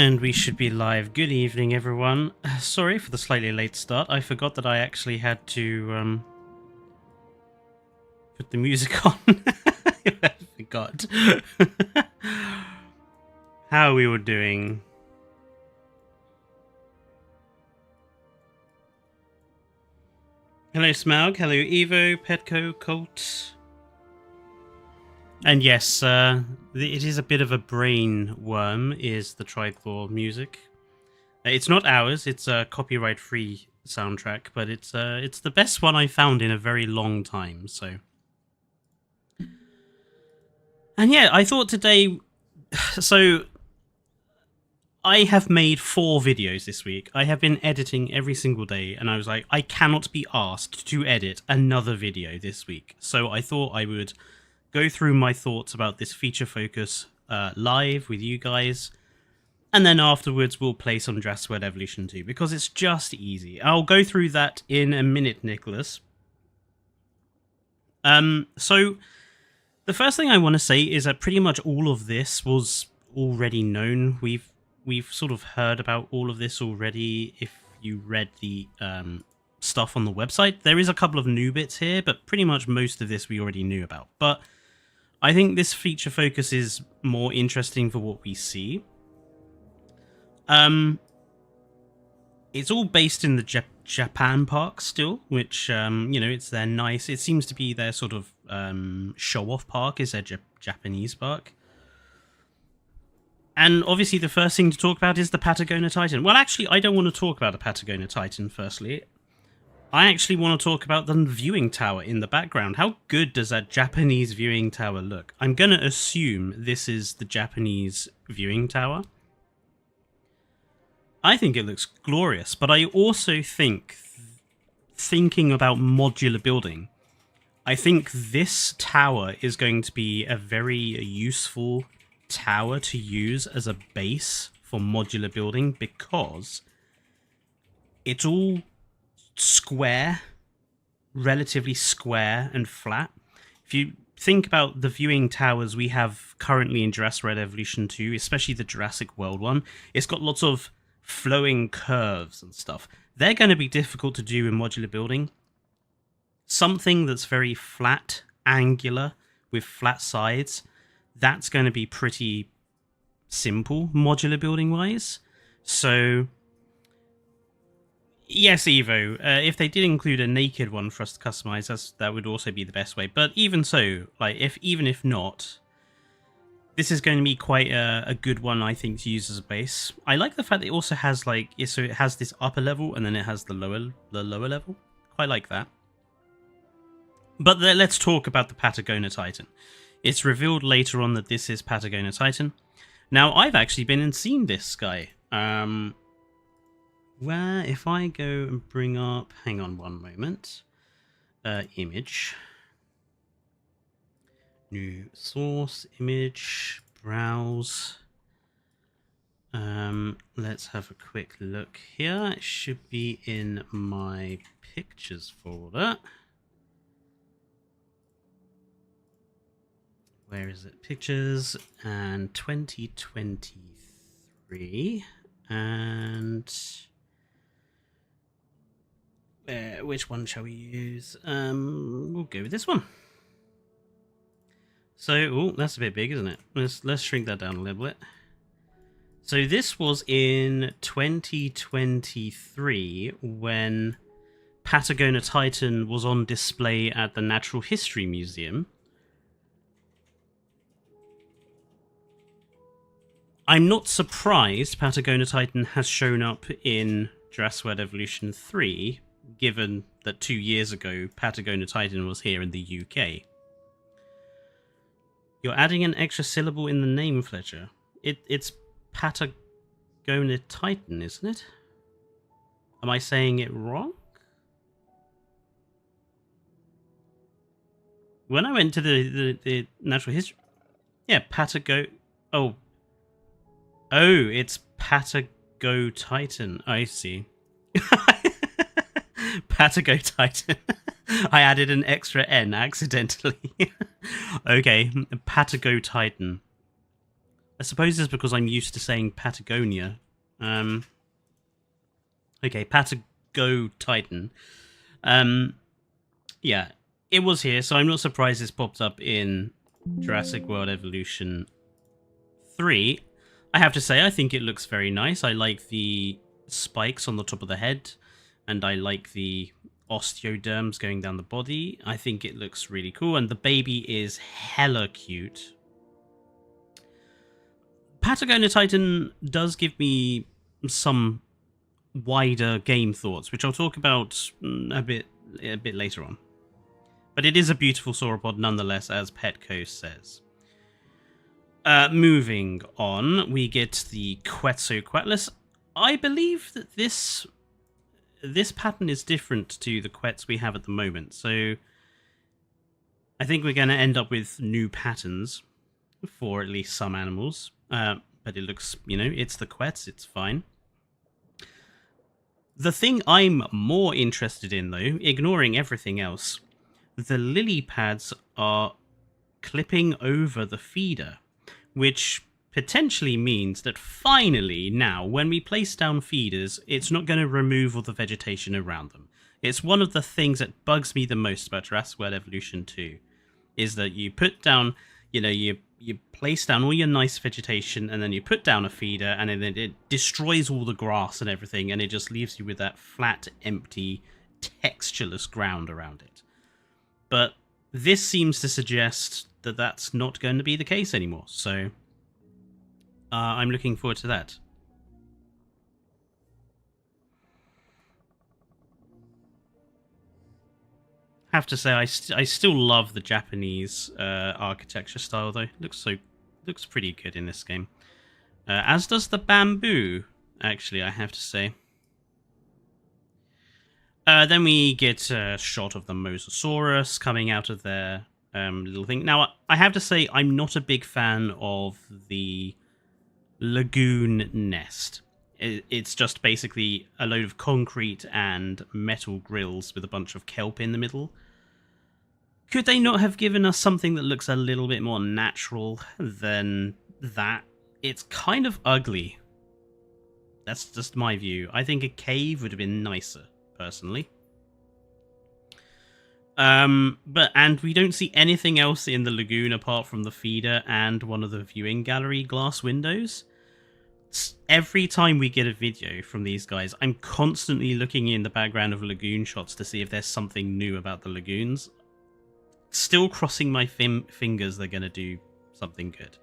And we should be live. Good evening, everyone. Sorry for the slightly late start. I forgot that I actually had to put the music on. I forgot. How we were doing. Hello, Smaug. Hello, Evo, Petco, Colt. And yes, it is a bit of a brain worm, is the Tricor music. It's not ours, it's a copyright-free soundtrack, but it's the best one I found in a very long time, so... And yeah, I thought today... So, I have made 4 videos this week. I have been editing every single day, and I was like, I cannot be asked to edit another video this week. So I thought I would go through my thoughts about this feature focus live with you guys, and then afterwards we'll play some Jurassic World Evolution 2, because it's just easy. I'll go through that in a minute, Nicholas. So the first thing I want to say is that pretty much all of this was already known. We've sort of heard about all of this already if you read the stuff on the website. There is a couple of new bits here, but pretty much most of this we already knew about. But I think this feature focus is more interesting for what we see. It's all based in the Japan park still, which, you know, it's their nice... It seems to be their sort of show-off park, is their Japanese park. And obviously the first thing to talk about is the Patagonia Titan. Well, actually, I don't want to talk about the Patagonia Titan, firstly. I actually want to talk about the viewing tower in the background. How good does that Japanese viewing tower look? I'm going to assume this is the Japanese viewing tower. I think it looks glorious, but I also think, thinking about modular building, I think this tower is going to be a very useful tower to use as a base for modular building, because it's all square, relatively square and flat. If you think about the viewing towers we have currently in Jurassic World Evolution 2, especially the Jurassic World one, it's got lots of flowing curves and stuff. They're going to be difficult to do in modular building. Something that's very flat, angular, with flat sides, that's going to be pretty simple modular building wise. So yes, Evo, if they did include a naked one for us to customize, that would also be the best way. But even so, like, even if not, this is going to be quite a good one, I think, to use as a base. I like the fact that it also has, like, so it has this upper level and then it has the lower level. Quite like that. But let's talk about the Patagonia Titan. It's revealed later on that this is Patagonia Titan. Now, I've actually been and seen this guy. Where, if I go and bring up... Hang on one moment. Image. New source, image, browse. Let's have a quick look here. It should be in my pictures folder. Where is it? Pictures and 2023 and which one shall we use? We'll go with this one. So, oh, that's a bit big, isn't it? Let's shrink that down a little bit. So this was in 2023 when Patagonia Titan was on display at the Natural History Museum. I'm not surprised Patagonia Titan has shown up in Jurassic World Evolution 3, given that 2 years ago Patagonia Titan was here in the UK. You're adding an extra syllable in the name, Fletcher. It's Patagonia Titan, isn't it? Am I saying it wrong? When I went to the Natural History... Yeah, Oh, it's Patago Titan. I see. Patago Titan. I added an extra N accidentally. Okay, Patago Titan. I suppose it's because I'm used to saying Patagonia. Okay, Patagonia Titan. Yeah, it was here, so I'm not surprised it's popped up in Jurassic World Evolution 3. I have to say, I think it looks very nice. I like the spikes on the top of the head, and I like the osteoderms going down the body. I think it looks really cool, and the baby is hella cute. Patagonia Titan does give me some wider game thoughts, which I'll talk about a bit later on. But it is a beautiful sauropod nonetheless, as Petco says. Moving on, we get the Quetzalcoatlus. I believe that this pattern is different to the Quetz we have at the moment, so I think we're going to end up with new patterns for at least some animals. But it looks, it's the Quetz, it's fine. The thing I'm more interested in, though, ignoring everything else, the lily pads are clipping over the feeder, which potentially means that finally now, when we place down feeders, it's not going to remove all the vegetation around them. It's one of the things that bugs me the most about Jurassic World Evolution 2, is that you put down, you place down all your nice vegetation, and then you put down a feeder, and then it destroys all the grass and everything, and it just leaves you with that flat, empty, textureless ground around it. But this seems to suggest that that's not going to be the case anymore, so I'm looking forward to that. Have to say, I still love the Japanese architecture style, though. Looks pretty good in this game. As does the bamboo, actually, I have to say. Then we get a shot of the Mosasaurus coming out of their little thing. Now, I have to say, I'm not a big fan of the lagoon nest. It's just basically a load of concrete and metal grills with a bunch of kelp in the middle. Could they not have given us something that looks a little bit more natural than that? It's kind of ugly. That's just my view. I think a cave would have been nicer, personally. And we don't see anything else in the lagoon apart from the feeder and one of the viewing gallery glass windows. Every time we get a video from these guys, I'm constantly looking in the background of lagoon shots to see if there's something new about the lagoons. Still crossing my fingers they're going to do something good.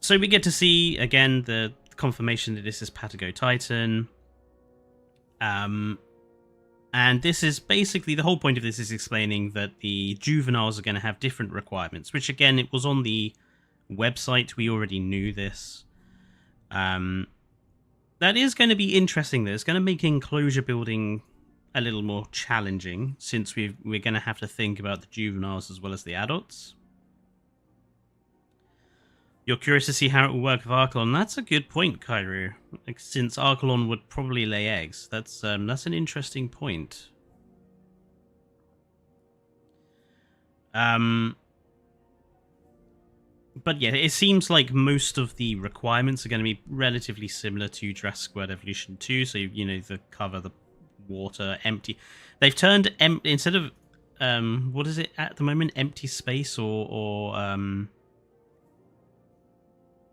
So we get to see, again, the confirmation that this is Patagonia Titan. And this is basically, the whole point of this is explaining that the juveniles are going to have different requirements, which again, it was on the website. We already knew this. That is going to be interesting, though. It's going to make enclosure building a little more challenging, since we're going to have to think about the juveniles as well as the adults. You're curious to see how it will work with Archelon. That's a good point, Kairu. Since Archelon would probably lay eggs. That's an interesting point. But yeah, it seems like most of the requirements are going to be relatively similar to Jurassic World Evolution 2. So, the cover, the water, empty. They've turned instead of what is it at the moment? Empty space or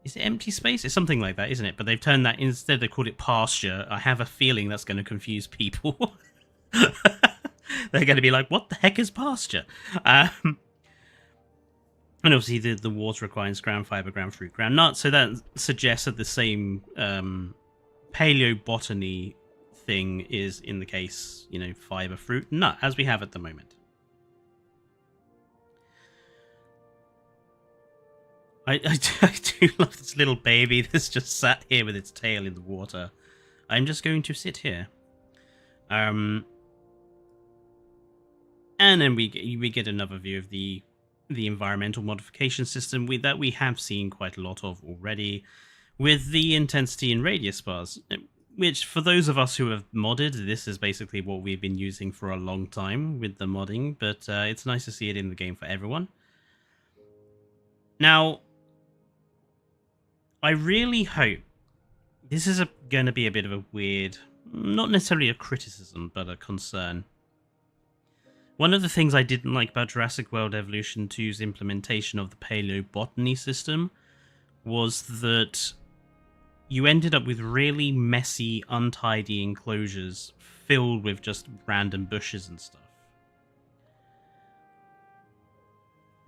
is it empty space? It's something like that, isn't it? But they've turned that, instead they called it pasture. I have a feeling that's going to confuse people. They're going to be like, what the heck is pasture? And obviously the water requires ground fiber, ground fruit, ground nut. So that suggests that the same paleobotany thing is in the case, fiber, fruit, nut, as we have at the moment. I do love this little baby that's just sat here with its tail in the water. I'm just going to sit here. And then we get another view of the environmental modification system that we have seen quite a lot of already, with the intensity and radius bars, which for those of us who have modded, this is basically what we've been using for a long time with the modding, but it's nice to see it in the game for everyone. Now, I really hope this is going to be a bit of a weird, not necessarily a criticism, but a concern. One of the things I didn't like about Jurassic World Evolution 2's implementation of the paleobotany system was that you ended up with really messy, untidy enclosures filled with just random bushes and stuff.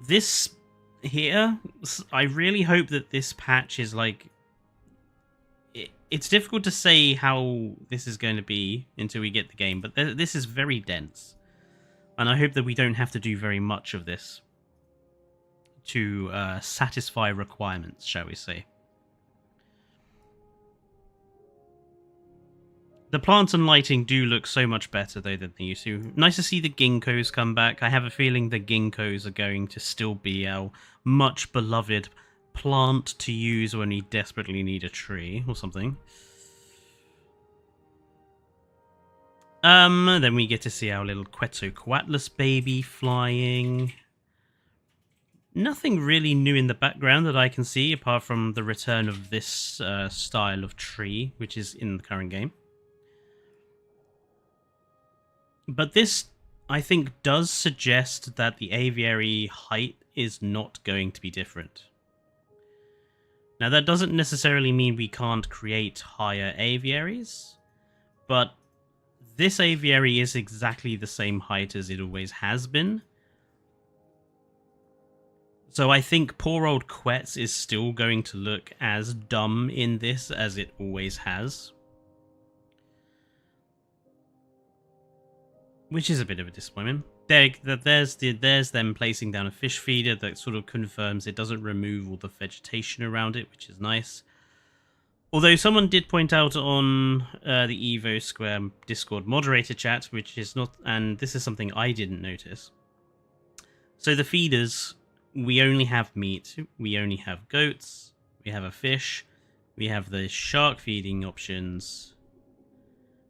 This here, I really hope that this patch is like... It's difficult to say how this is going to be until we get the game, but this is very dense. And I hope that we don't have to do very much of this to satisfy requirements, shall we say. The plants and lighting do look so much better, though, than they used to. Nice to see the ginkgos come back. I have a feeling the ginkgos are going to still be our much beloved plant to use when we desperately need a tree or something. Then we get to see our little Quetzalcoatlus baby flying. Nothing really new in the background that I can see, apart from the return of this style of tree, which is in the current game. But this, I think, does suggest that the aviary height is not going to be different. Now, that doesn't necessarily mean we can't create higher aviaries, but this aviary is exactly the same height as it always has been. So I think poor old Quetz is still going to look as dumb in this as it always has. Which is a bit of a disappointment. There's them placing down a fish feeder that sort of confirms it doesn't remove all the vegetation around it, which is nice. Although someone did point out on the Evo Square Discord moderator chat, which is not, and this is something I didn't notice. So the feeders, we only have meat, we only have goats, we have a fish, we have the shark feeding options.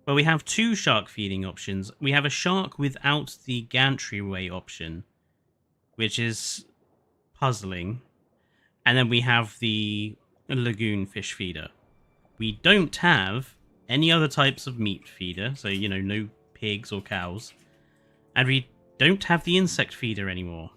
Well, we have 2 shark feeding options. We have a shark without the gantry option, which is puzzling. And then we have the lagoon fish feeder. We don't have any other types of meat feeder, so, you know, no pigs or cows. And we don't have the insect feeder anymore.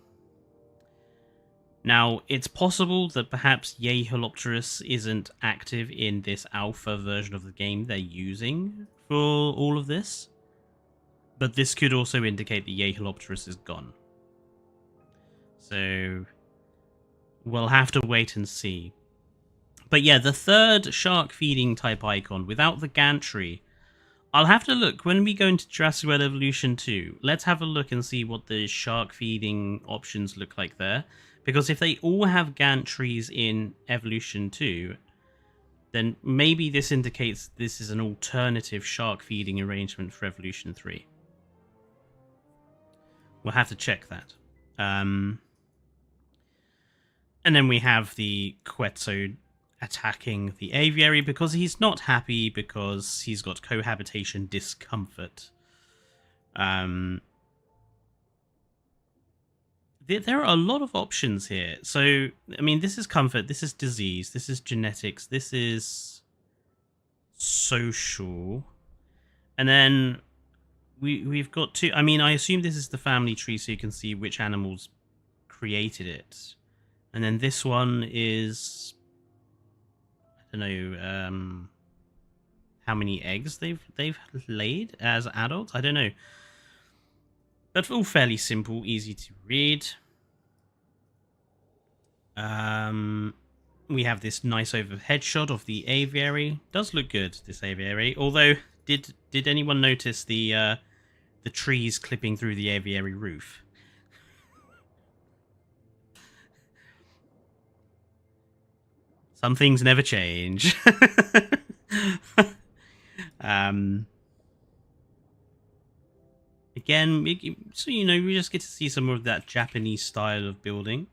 Now, it's possible that perhaps JWE2 isn't active in this alpha version of the game they're using for all of this, but this could also indicate that JWE2 is gone. So, we'll have to wait and see. But yeah, the third shark feeding type icon without the gantry, I'll have to look when we go into Jurassic World Evolution 2. Let's have a look and see what the shark feeding options look like there. Because if they all have gantries in Evolution 2, then maybe this indicates this is an alternative shark feeding arrangement for Evolution 3. We'll have to check that. And then we have the Quetzal attacking the aviary because he's not happy because he's got cohabitation discomfort. There are a lot of options here. So, I mean, this is comfort, this is disease, this is genetics, this is social. And then we've got 2... I mean, I assume this is the family tree so you can see which animals created it. And then this one is... I don't know, how many eggs they've laid as adults? I don't know. But all fairly simple, easy to read. We have this nice overhead shot of the aviary. Does look good, this aviary. Although, did anyone notice the trees clipping through the aviary roof? Some things never change. Again, so, you know, we just get to see some of that Japanese style of building.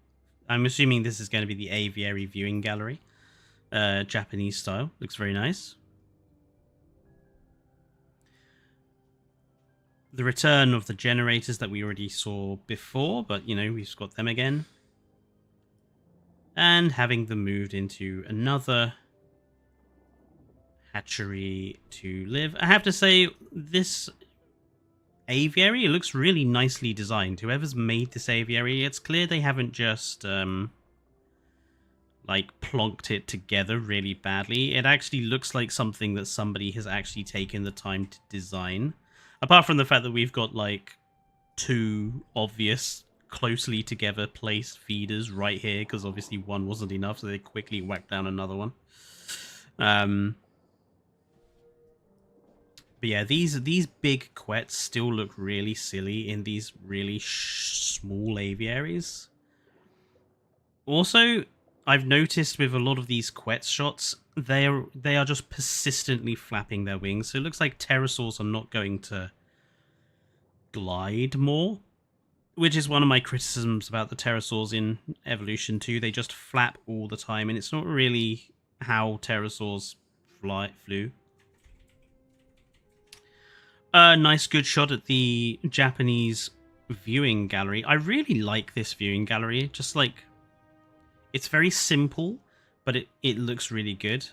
I'm assuming this is going to be the aviary viewing gallery. Japanese style. Looks very nice. The return of the generators that we already saw before, but, you know, we've got them again. and having them moved into another hatchery to live. I have to say, this aviary, it looks really nicely designed. Whoever's made this aviary, it's clear they haven't just like plonked it together really badly. It actually looks like something that somebody has actually taken the time to design. Apart from the fact that we've got like two obvious closely together placed feeders right here, because obviously one wasn't enough, so they quickly whacked down another one. But yeah, these big quets still look really silly in these really small aviaries. Also, I've noticed with a lot of these quets shots, they are just persistently flapping their wings. So it looks like pterosaurs are not going to glide more, which is one of my criticisms about the pterosaurs in Evolution 2. They just flap all the time, and it's not really how pterosaurs flew. Nice good shot at the Japanese viewing gallery. I really like this viewing gallery. Just like, it's very simple, but it looks really good.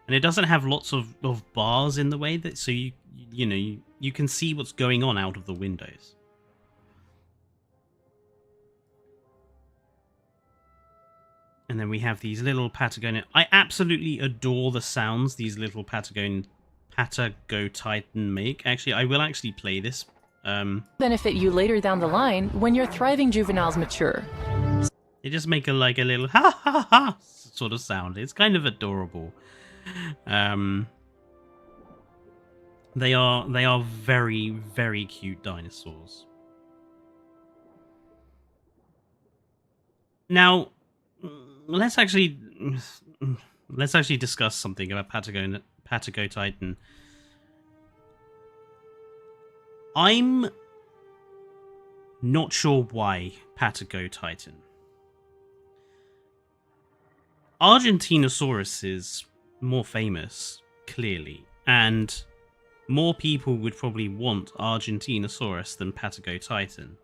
And it doesn't have lots of bars in the way, that so you know you can see what's going on out of the windows. And then we have these little Patagonia. I absolutely adore the sounds these little Patagonia Titan make. Actually, I will actually play this. Benefit you later down the line when your thriving juveniles mature. They just make a little ha ha ha sort of sound. It's kind of adorable. They are very, very cute dinosaurs. Now, let's actually discuss something about Patagonia Titan. I'm not sure why Patagonia Titan. Argentinosaurus is more famous, clearly, and more people would probably want Argentinosaurus than Patagonia Titan.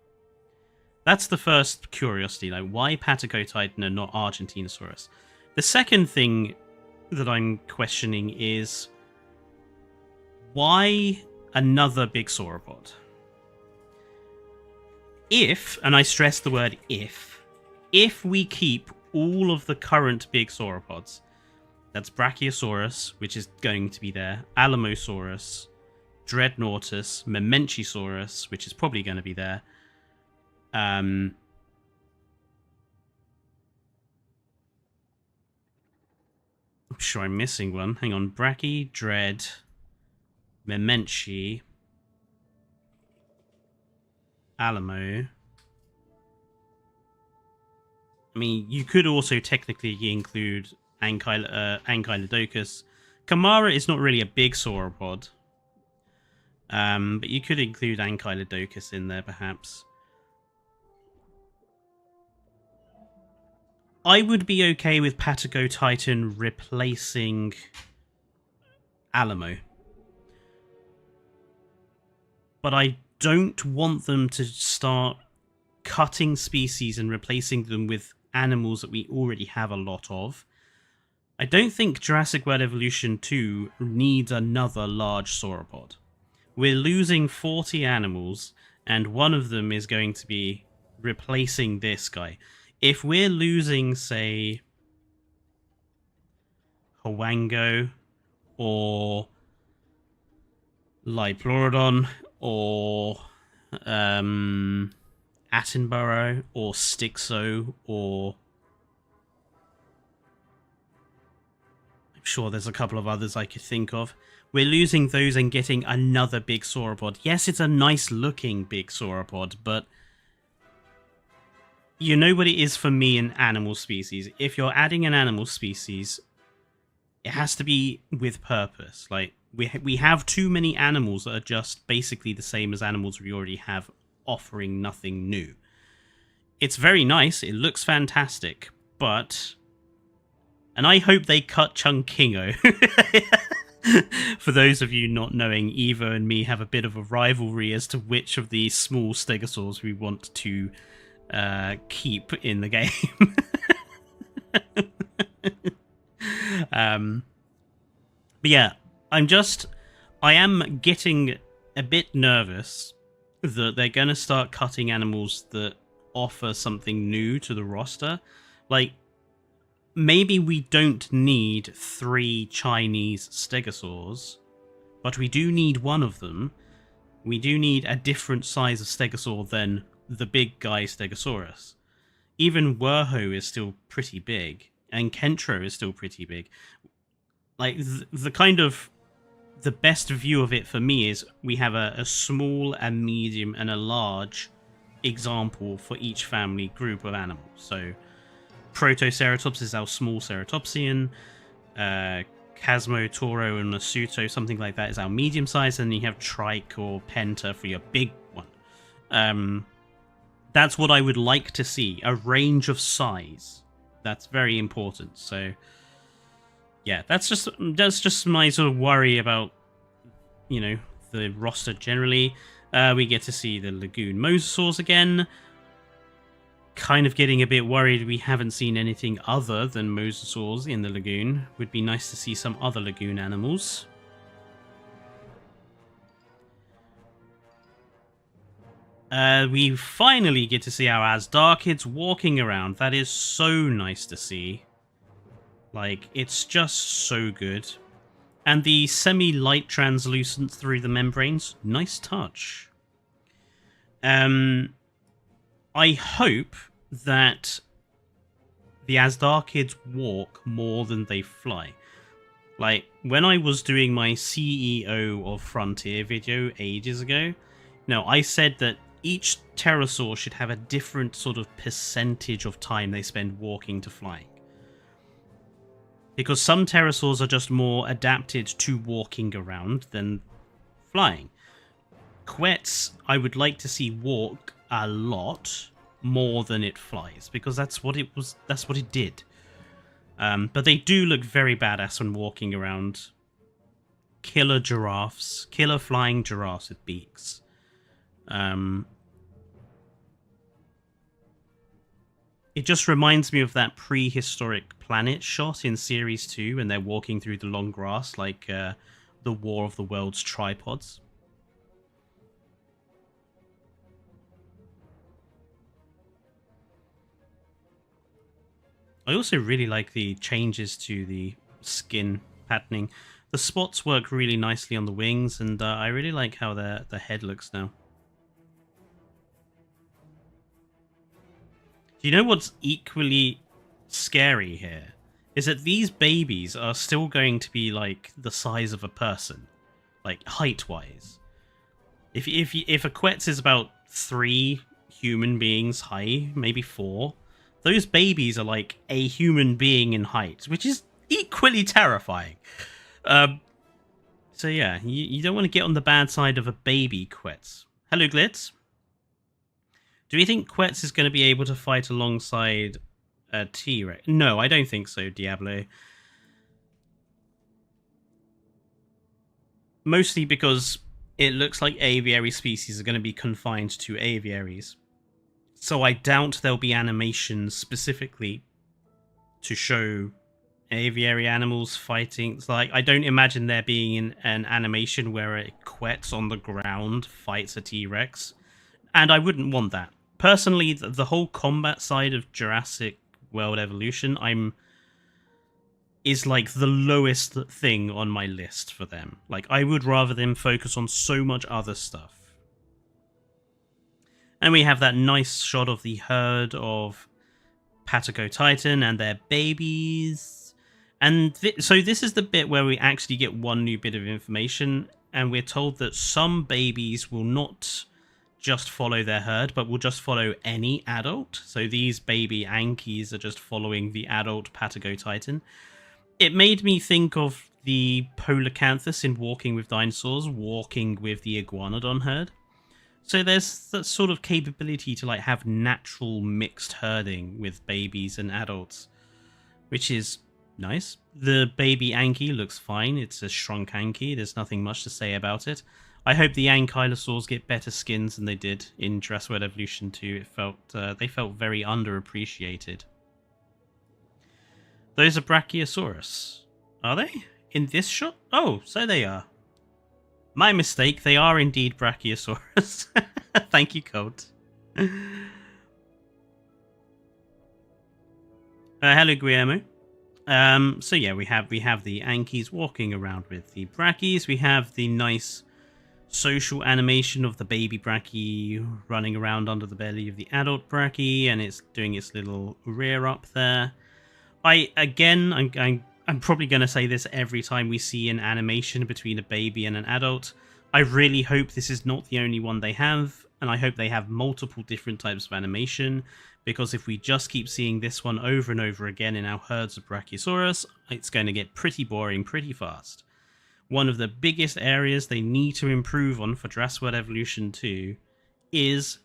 That's the first curiosity, like, why Patagonia Titan and not Argentinosaurus? The second thing that I'm questioning is, why another big sauropod? If, and I stress the word if we keep all of the current big sauropods, that's Brachiosaurus, which is going to be there, Alamosaurus, Dreadnoughtus, Memenchisaurus, which is probably going to be there, I'm sure I'm missing one. Hang on. Brachy, Dread, Memenchi, Alamo. I mean, you could also technically include Ankylodocus. Kamara is not really a big sauropod. But you could include Ankylodocus in there, perhaps. I would be okay with Patagonia Titan replacing Alamo. But I don't want them to start cutting species and replacing them with animals that we already have a lot of. I don't think Jurassic World Evolution 2 needs another large sauropod. We're losing 40 animals, and one of them is going to be replacing this guy. If we're losing, say, Huango, or Liplorodon, or Attenborough, or Styxo, or I'm sure there's a couple of others I could think of. We're losing those and getting another big sauropod. Yes, it's a nice looking big sauropod, but you know what it is for me in animal species. If you're adding an animal species, it has to be with purpose. Like, we have too many animals that are just basically the same as animals we already have, offering nothing new. It's very nice, it looks fantastic, but... And I hope they cut Chunkingo. For those of you not knowing, Evo and me have a bit of a rivalry as to which of these small stegosaurs we want to keep in the game. But yeah, I am getting a bit nervous that they're going to start cutting animals that offer something new to the roster. Like, maybe we don't need 3 Chinese stegosaurs, but we do need one of them. We do need a different size of stegosaur than the big guy Stegosaurus. Even Werho is still pretty big, and Kentro is still pretty big. Like, the best view of it for me is we have a small, a medium, and a large example for each family group of animals. So, Protoceratops is our small ceratopsian, Chasmo, Toro, and Nasuto, something like that, is our medium size, and you have Trike or Penta for your big one. That's what I would like to see, a range of size. That's very important. So, yeah, that's just my sort of worry about, you know, the roster generally. We get to see the Lagoon Mosasaurs again. Kind of getting a bit worried we haven't seen anything other than mosasaurs in the lagoon. Would be nice to see some other lagoon animals. We finally get to see our Azdarchids walking around. That is so nice to see. Like, it's just so good. And the semi-light translucent through the membranes, nice touch. I hope that the Azdarchids walk more than they fly. Like, when I was doing my CEO of Frontier video ages ago, I said that each pterosaur should have a different sort of percentage of time they spend walking to flying. Because some pterosaurs are just more adapted to walking around than flying. Quetz, I would like to see walk a lot more than it flies, because that's what it did. But they do look very badass when walking around. Killer giraffes, killer flying giraffes with beaks. It just reminds me of that prehistoric planet shot in Series 2 when they're walking through the long grass like the War of the Worlds tripods. I also really like the changes to the skin patterning. The spots work really nicely on the wings, and I really like how the head looks now. Do you know what's equally scary here? Is that these babies are still going to be like the size of a person, like height-wise. If a Quetz is about 3 human beings high, maybe 4, those babies are like a human being in height, which is equally terrifying. So yeah, you don't want to get on the bad side of a baby Quetz. Hello, Glitz. Do we think Quetz is going to be able to fight alongside a T-Rex? No, I don't think so, Diablo. Mostly because it looks like aviary species are going to be confined to aviaries. So I doubt there'll be animations specifically to show aviary animals fighting. It's like, I don't imagine there being an animation where a Quetz on the ground fights a T-Rex. And I wouldn't want that. Personally, the whole combat side of Jurassic World Evolution is like the lowest thing on my list for them. Like, I would rather them focus on so much other stuff. And we have that nice shot of the herd of Patagonia Titan and their babies. And so this is the bit where we actually get one new bit of information, and we're told that some babies will not just follow their herd, but will just follow any adult. So these baby Ankies are just following the adult Patagonia Titan. It made me think of the Polacanthus in Walking with Dinosaurs, walking with the Iguanodon herd. So there's that sort of capability to like have natural mixed herding with babies and adults, which is nice. The baby Anki looks fine. It's a shrunk Anki. There's nothing much to say about it. I hope the Ankylosaurs get better skins than they did in Jurassic World Evolution 2. They felt very underappreciated. Those are Brachiosaurus. Are they? In this shot? Oh, so they are. My mistake, they are indeed Brachiosaurus. Thank you, Colt. Hello, Guillermo. So yeah, we have the Ankies walking around with the Brachies. We have the nice social animation of the baby Brachie running around under the belly of the adult Brachie, and it's doing its little rear up there. I'm probably going to say this every time we see an animation between a baby and an adult. I really hope this is not the only one they have, and I hope they have multiple different types of animation, because if we just keep seeing this one over and over again in our herds of Brachiosaurus, it's going to get pretty boring pretty fast. One of the biggest areas they need to improve on for Jurassic World Evolution 2 is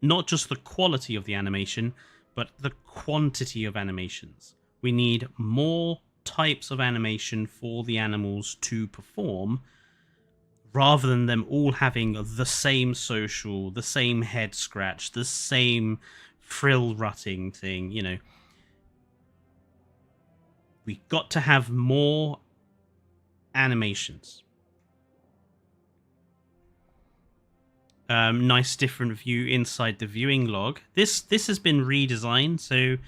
not just the quality of the animation, but the quantity of animations. We need more types of animation for the animals to perform, rather than them all having the same social, the same head scratch, the same frill rutting thing, you know. We got to have more animations. Nice different view inside the viewing log. This has been redesigned, so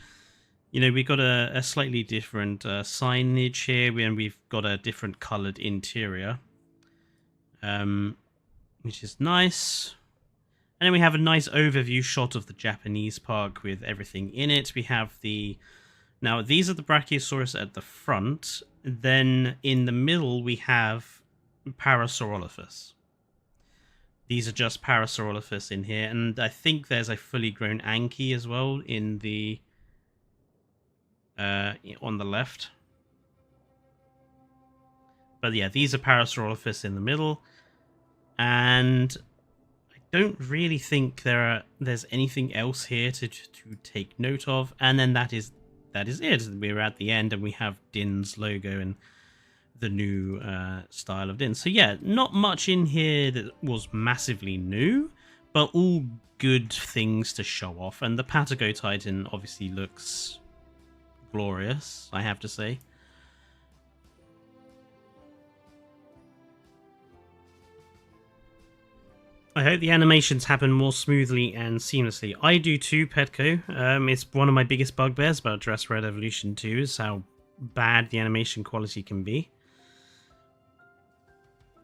you know, we got a slightly different signage here, and we've got a different coloured interior, which is nice. And then we have a nice overview shot of the Japanese park with everything in it. We have now these are the Brachiosaurus at the front. Then in the middle we have Parasaurolophus. These are just Parasaurolophus in here, and I think there's a fully grown Anki as well in the on the left. But yeah, these are Parasaurolophus in the middle, and I don't really think there's anything else here to take note of. And then that is it. We're at the end, and we have Din's logo and the new style of Din. So yeah, not much in here that was massively new, but all good things to show off. And the Patagonia Titan obviously looks glorious, I have to say. I hope the animations happen more smoothly and seamlessly. I do too, Petco. It's one of my biggest bugbears about Jurassic World Evolution 2 is how bad the animation quality can be.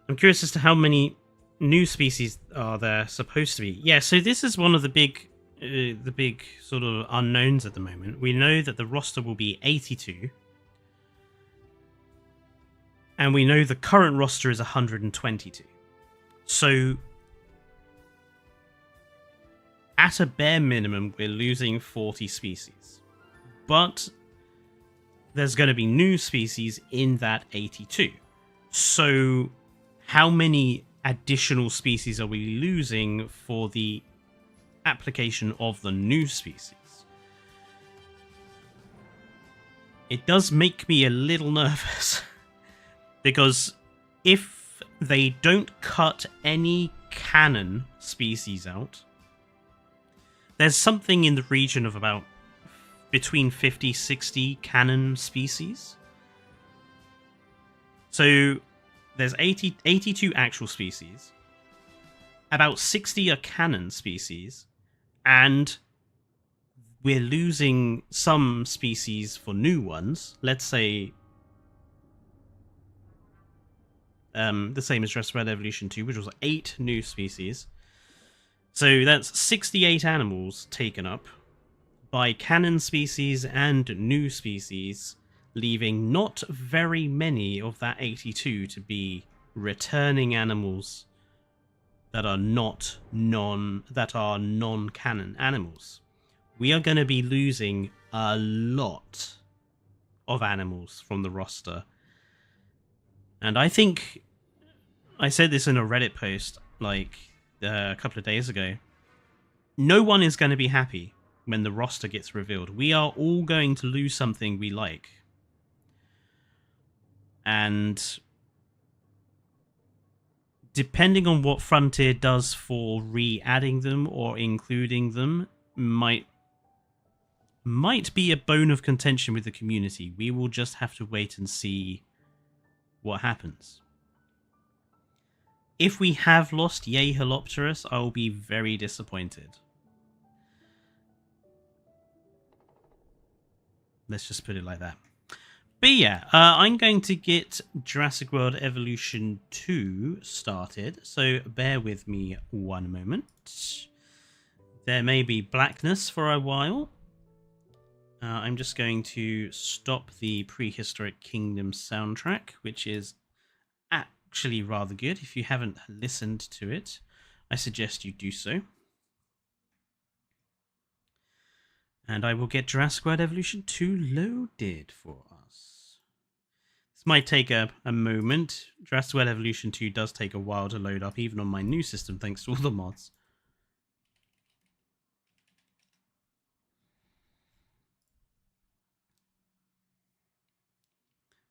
I'm curious as to how many new species are there supposed to be. Yeah, so this is one of the big sort of unknowns at the moment. We know that the roster will be 82, and we know the current roster is 122. So at a bare minimum, we're losing 40 species, but there's going to be new species in that 82. So how many additional species are we losing for the application of the new species? It does make me a little nervous because if they don't cut any canon species out, there's something in the region of about between 50-60 canon species. So there's 82 actual species, about 60 are canon species, and we're losing some species for new ones. Let's say the same as Jurassic World Evolution 2, which was 8 new species. So that's 68 animals taken up by canon species and new species, leaving not very many of that 82 to be returning animals that are non-canon animals. We are going to be losing a lot of animals from the roster. And I think I said this in a Reddit post like a couple of days ago. No one is going to be happy when the roster gets revealed. We are all going to lose something we like. And depending on what Frontier does for re-adding them or including them, might be a bone of contention with the community. We will just have to wait and see what happens. If we have lost Yeholopterus, I will be very disappointed. Let's just put it like that. But yeah, I'm going to get Jurassic World Evolution 2 started, so bear with me one moment. There may be blackness for a while. I'm just going to stop the Prehistoric Kingdom soundtrack, which is actually rather good. If you haven't listened to it, I suggest you do so. And I will get Jurassic World Evolution 2 loaded for us. This might take a moment. Jurassic World Evolution 2 does take a while to load up, even on my new system, thanks to all the mods.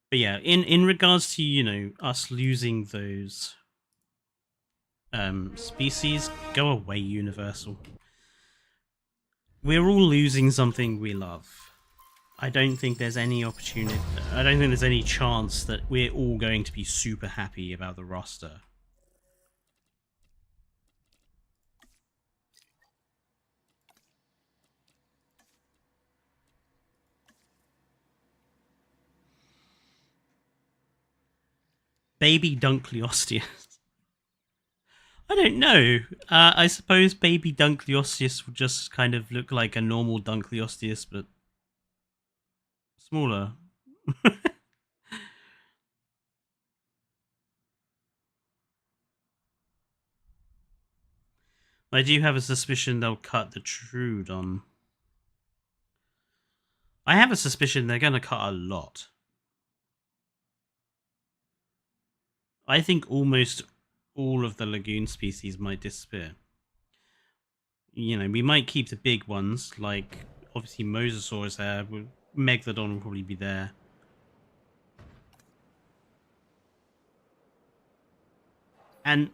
But yeah, in regards to, you know, us losing those species, go away, Universal. We're all losing something we love. I don't think there's any opportunity, I don't think there's any chance that we're all going to be super happy about the roster. Baby Dunkleosteus. I don't know. I suppose Baby Dunkleosteus would just kind of look like a normal Dunkleosteus, but smaller. I do have a suspicion they'll cut the Troodon. I have a suspicion they're going to cut a lot. I think almost all of the lagoon species might disappear. You know, we might keep the big ones, like obviously Mosasaur is there, Megalodon will probably be there. And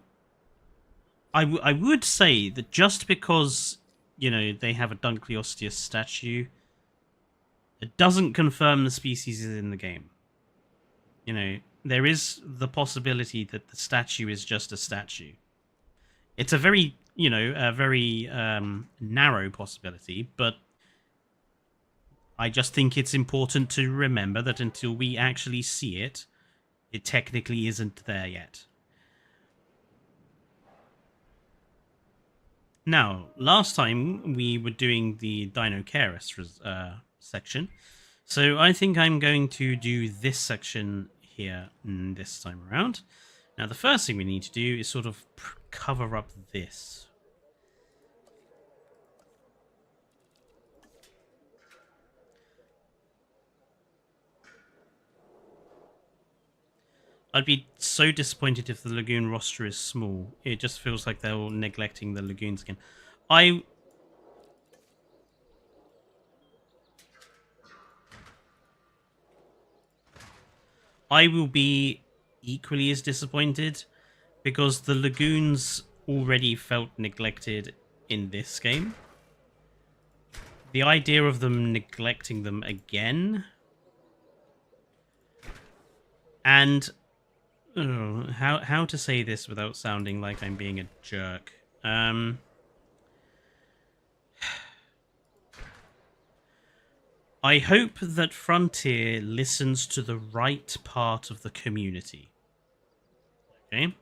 I would say that just because, you know, they have a Dunkleosteus statue, it doesn't confirm the species is in the game. You know, there is the possibility that the statue is just a statue. It's a very, you know, a very narrow possibility, but I just think it's important to remember that until we actually see it, it technically isn't there yet. Now, last time we were doing the Dinocaris section, so I think I'm going to do this section here this time around. Now, the first thing we need to do is sort of cover up this. I'd be so disappointed if the lagoon roster is small. It just feels like they're all neglecting the lagoons again. I will be equally as disappointed because the lagoons already felt neglected in this game. The idea of them neglecting them again, and how to say this without sounding like I'm being a jerk. I hope that Frontier listens to the right part of the community. Okay?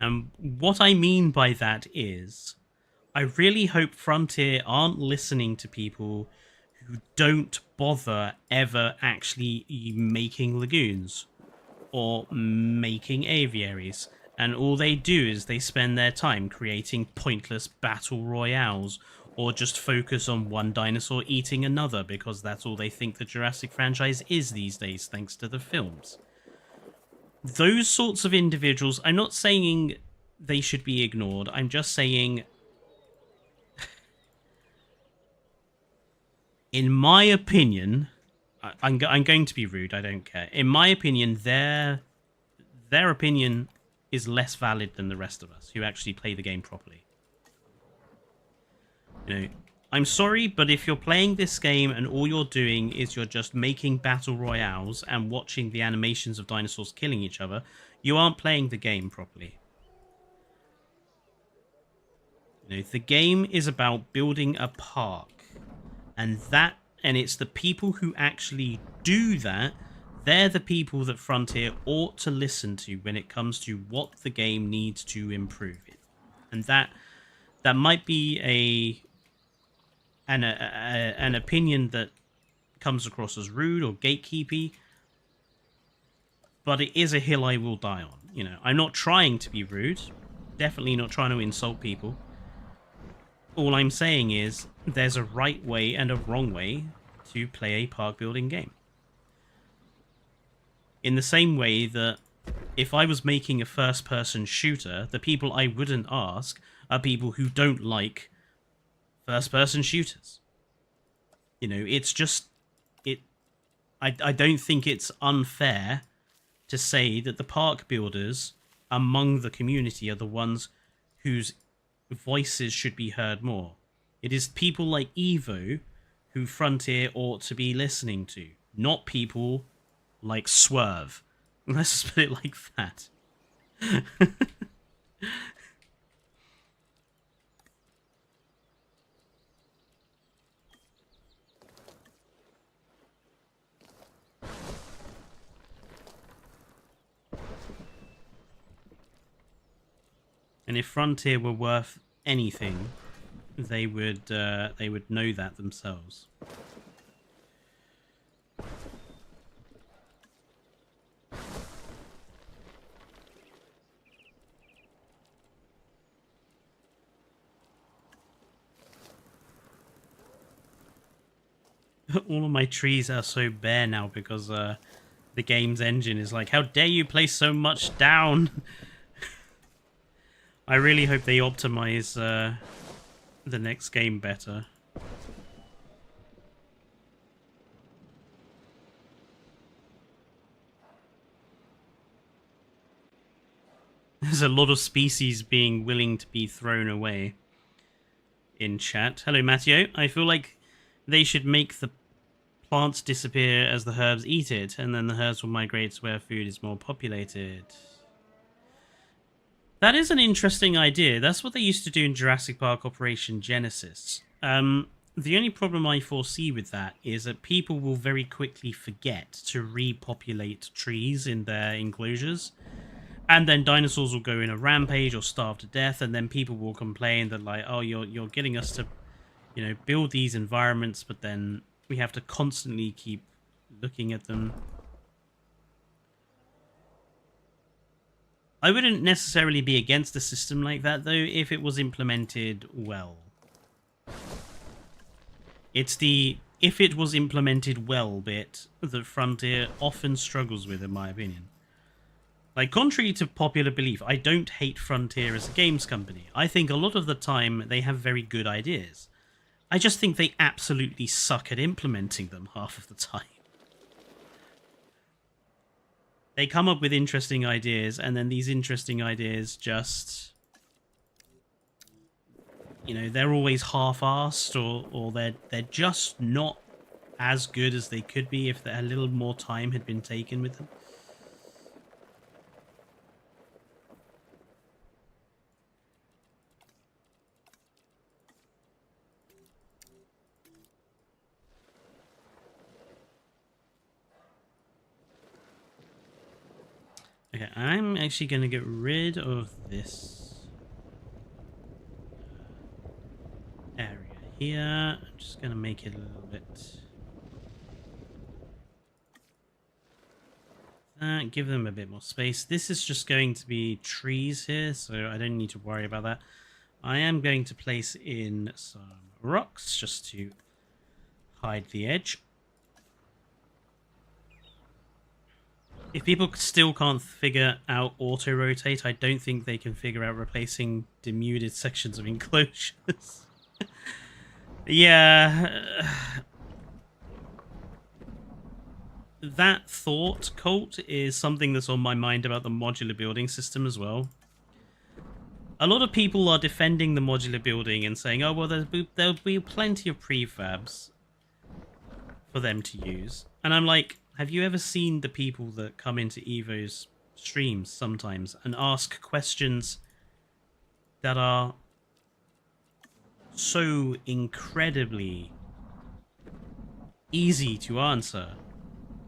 And what I mean by that is, I really hope Frontier aren't listening to people who don't bother ever actually making lagoons or making aviaries, and all they do is they spend their time creating pointless battle royales or just focus on one dinosaur eating another because that's all they think the Jurassic franchise is these days, thanks to the films. Those sorts of individuals, I'm not saying they should be ignored, I'm just saying, in my opinion, I'm going to be rude, I don't care. In my opinion, their opinion is less valid than the rest of us who actually play the game properly. You know, I'm sorry, but if you're playing this game and all you're doing is you're just making battle royales and watching the animations of dinosaurs killing each other, you aren't playing the game properly. You know, the game is about building a park, and it's the people who actually do that. They're the people that Frontier ought to listen to when it comes to what the game needs to improve it. And that might be an opinion that comes across as rude or gatekeepy, but it is a hill I will die on. You know, I'm not trying to be rude, definitely not trying to insult people. All I'm saying is there's a right way and a wrong way to play a park building game. In the same way that if I was making a first-person shooter, the people I wouldn't ask are people who don't like first-person shooters. You know, it's just... I don't think it's unfair to say that the park builders among the community are the ones whose voices should be heard more. It is people like Evo who Frontier ought to be listening to, not people like Swerve. Let's just put it like that. And if Frontier were worth anything, they would know that themselves. All of my trees are so bare now because the game's engine is like, how dare you place so much down? I really hope they optimize the next game better. There's a lot of species being willing to be thrown away in chat. Hello, Matteo. I feel like they should make the plants disappear as the herbs eat it, and then the herbs will migrate to where food is more populated. That is an interesting idea. That's what they used to do in Jurassic Park Operation Genesis. The only problem I foresee with that is that people will very quickly forget to repopulate trees in their enclosures. And then dinosaurs will go in a rampage or starve to death, and then people will complain that, like, oh, you're getting us to, you know, build these environments, but then we have to constantly keep looking at them. I wouldn't necessarily be against a system like that, though, if it was implemented well. It's the if it was implemented well bit that Frontier often struggles with, in my opinion. Like, contrary to popular belief, I don't hate Frontier as a games company. I think a lot of the time they have very good ideas. I just think they absolutely suck at implementing them half of the time. They come up with interesting ideas, and then these interesting ideas just, you know, they're always half-assed, or they're just not as good as they could be if a little more time had been taken with them. Okay, I'm actually going to get rid of this area here. I'm just going to make it a little bit... give them a bit more space. This is just going to be trees here, so I don't need to worry about that. I am going to place in some rocks just to hide the edge. If people still can't figure out auto-rotate, I don't think they can figure out replacing denuded sections of enclosures. Yeah. That thought, Colt, is something that's on my mind about the modular building system as well. a lot of people are defending the modular building and saying, oh, well, there'll be plenty of prefabs for them to use. And I'm like, have you ever seen the people that come into Evo's streams sometimes and ask questions that are so incredibly easy to answer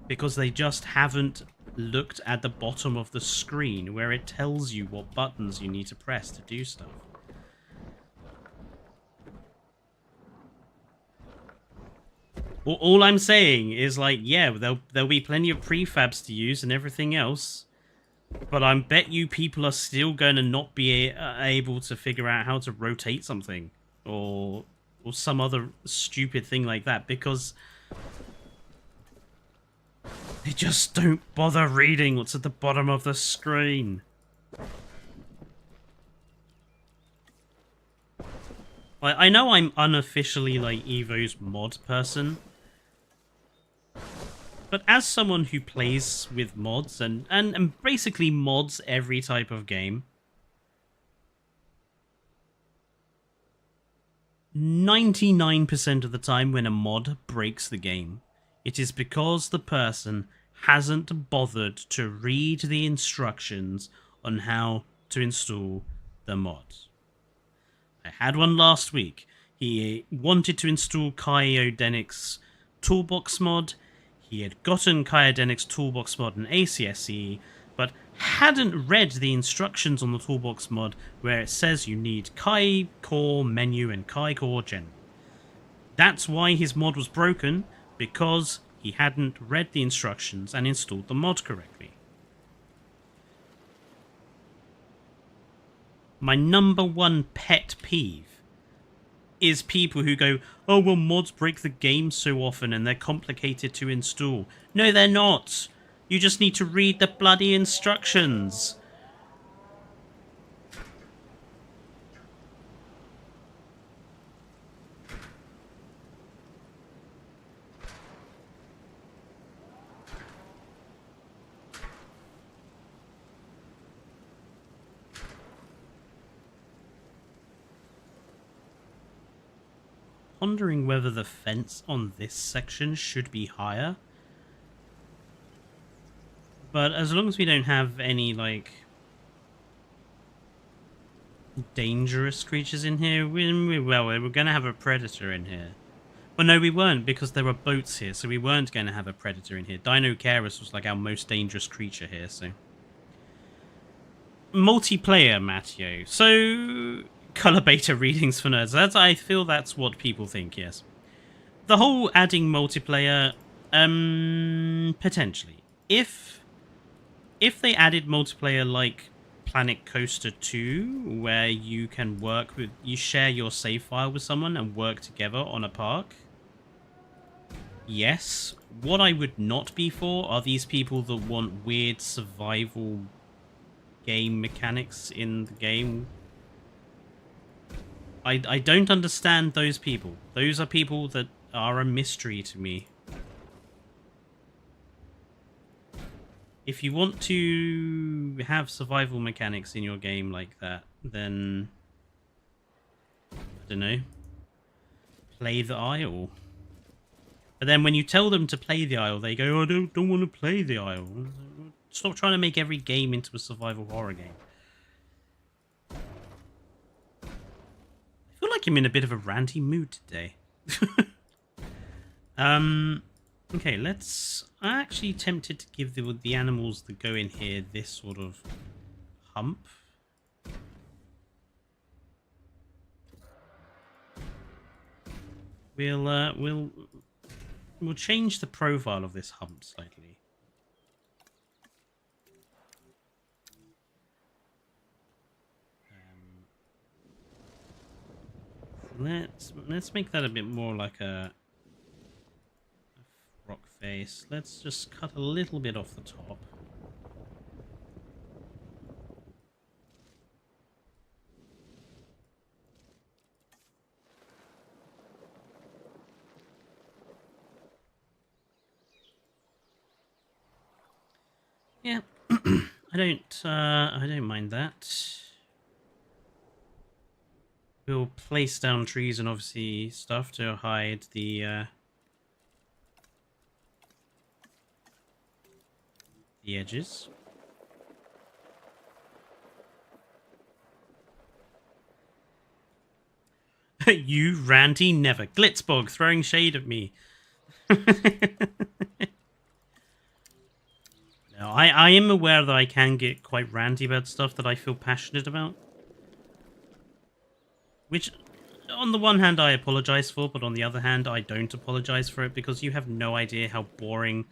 because they just haven't looked at the bottom of the screen where it tells you what buttons you need to press to do stuff. All I'm saying is, like, yeah, there'll be plenty of prefabs to use and everything else, but I bet you people are still going to not be able to figure out how to rotate something or some other stupid thing like that because they just don't bother reading what's at the bottom of the screen. I know I'm unofficially, like, Evo's mod person, but as someone who plays with mods and basically mods every type of game, 99% of the time when a mod breaks the game, it is because the person hasn't bothered to read the instructions on how to install the mod. I had one last week. He wanted to install Kyodenic's Toolbox mod. He had gotten Kyodenic's Toolbox mod in ACSE, but hadn't read the instructions on the Toolbox mod where it says you need Kai Core Menu and Kai Core General. That's why his mod was broken, because he hadn't read the instructions and installed the mod correctly. My number one pet peeve is people who go, oh, well, mods break the game so often and they're complicated to install. No, they're not. You just need to read the bloody instructions. Wondering whether the fence on this section should be higher. But as long as we don't have any, like, dangerous creatures in here, we're going to have a predator in here. Well, no, we weren't, because there were boats here, so we weren't going to have a predator in here. Dinosaurs was, like, our most dangerous creature here, so... Multiplayer, Matteo. So... Color beta readings for nerds. I feel that's what people think, yes. The whole adding multiplayer, potentially. If they added multiplayer like Planet Coaster 2, where you can work with, you share your save file with someone and work together on a park, yes. What I would not be for are these people that want weird survival game mechanics in the game. I don't understand those people. Those are people that are a mystery to me. If you want to have survival mechanics in your game like that, then... I don't know. Play the Isle. But then when you tell them to play the Isle, they go, oh, I don't want to play the Isle. Stop trying to make every game into a survival horror game. I feel like I'm in a bit of a ranty mood today. Okay, let's... I'm actually tempted to give the animals that go in here this sort of hump. We'll change the profile of this hump slightly. Let's make that a bit more like a rock face. Let's just cut a little bit off the top. Yeah, I don't mind that. We'll place down trees and obviously stuff to hide the edges. You ranty never. Glitzbog throwing shade at me. No, I am aware that I can get quite ranty about stuff that I feel passionate about. Which, on the one hand, I apologize for, but on the other hand, I don't apologize for it because you have no idea how boring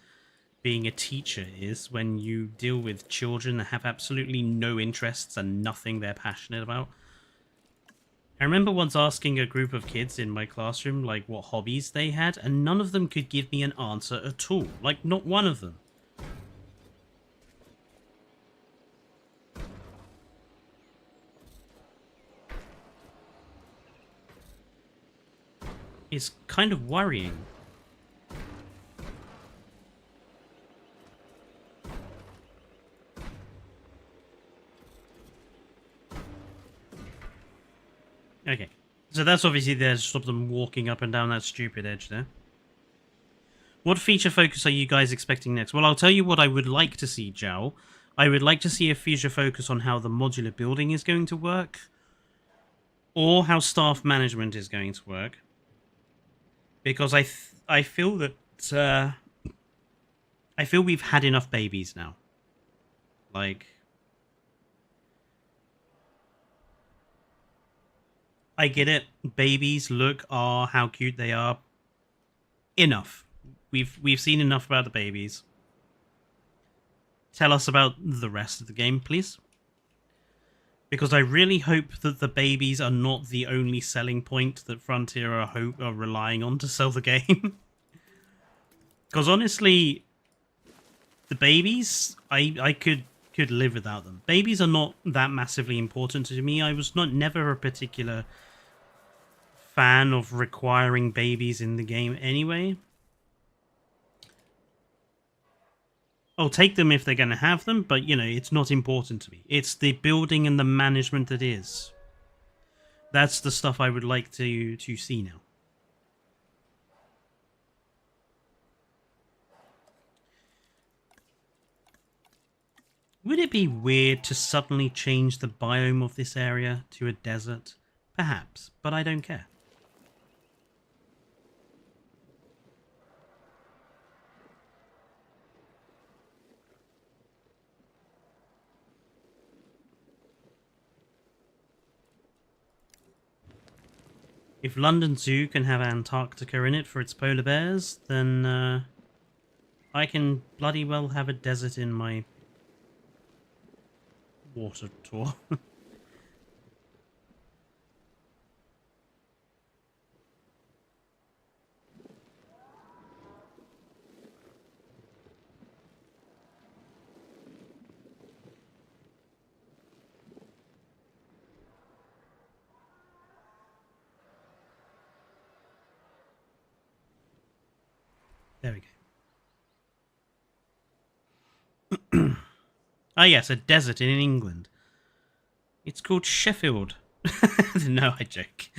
being a teacher is when you deal with children that have absolutely no interests and nothing they're passionate about. I remember once asking a group of kids in my classroom, like, what hobbies they had, and none of them could give me an answer at all. Like, not one of them. It's kind of worrying. Okay, so that's obviously there to stop them walking up and down that stupid edge there. What feature focus are you guys expecting next? Well, I'll tell you what I would like to see, Jowl. I would like to see a feature focus on how the modular building is going to work, or how staff management is going to work. Because I feel that I feel we've had enough babies now. Like, I get it. Babies look are how cute they are. Enough. We've seen enough about the babies. Tell us about the rest of the game, please. Because I really hope that the babies are not the only selling point that Frontier are relying on to sell the game. Because honestly, the babies, I could live without them. Babies are not that massively important to me. I was never a particular fan of requiring babies in the game anyway. I'll take them if they're going to have them, but, you know, it's not important to me. It's the building and the management that is. That's the stuff I would like to see now. Would it be weird to suddenly change the biome of this area to a desert? Perhaps, but I don't care. If London Zoo can have Antarctica in it for its polar bears, then I can bloody well have a desert in my water tour. There we go. Ah, yes, a desert in England. It's called Sheffield. No, I joke.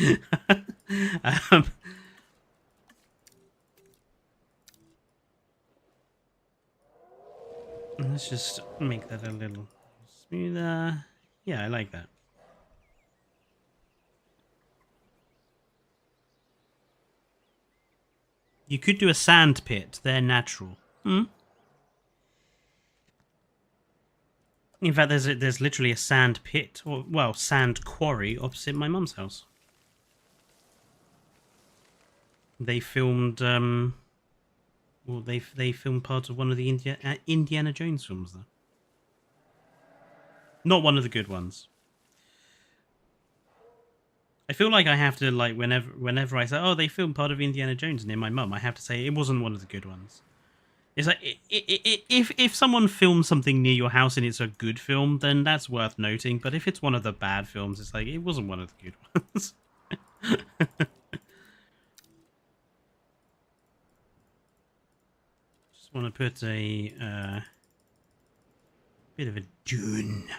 Let's just make that a little smoother. Yeah, I like that. You could do a sand pit. They're natural. Hmm? In fact, there's literally a sand pit, or, well, sand quarry opposite my mum's house. They filmed, well, they filmed part of one of the Indiana Jones films, though. Not one of the good ones. I feel like I have to, like, whenever I say, oh, they filmed part of Indiana Jones near my mum, I have to say it wasn't one of the good ones. It's like, if someone films something near your house and it's a good film, then that's worth noting. But if it's one of the bad films, it's like, it wasn't one of the good ones. Just want to put a bit of a dune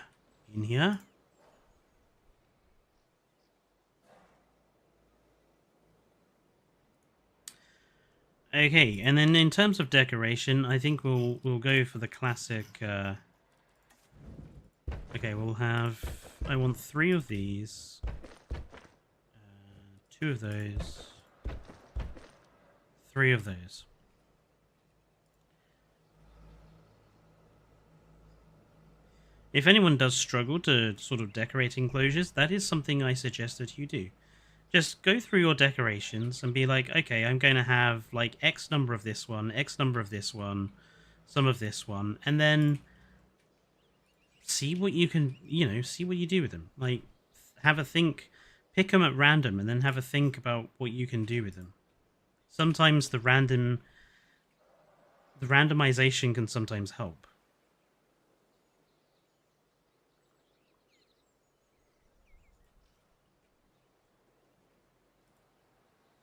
in here. Okay, and then in terms of decoration, I think we'll go for the classic. Okay, we'll have. I want 3 of these, 2 of those, 3 of those. If anyone does struggle to sort of decorate enclosures, that is something I suggest that you do. Just go through your decorations and be like, okay, I'm going to have like X number of this one, X number of this one, some of this one, and then see what you can, see what you do with them. Like, have a think, pick them at random, and then have a think about what you can do with them. Sometimes the randomization can sometimes help.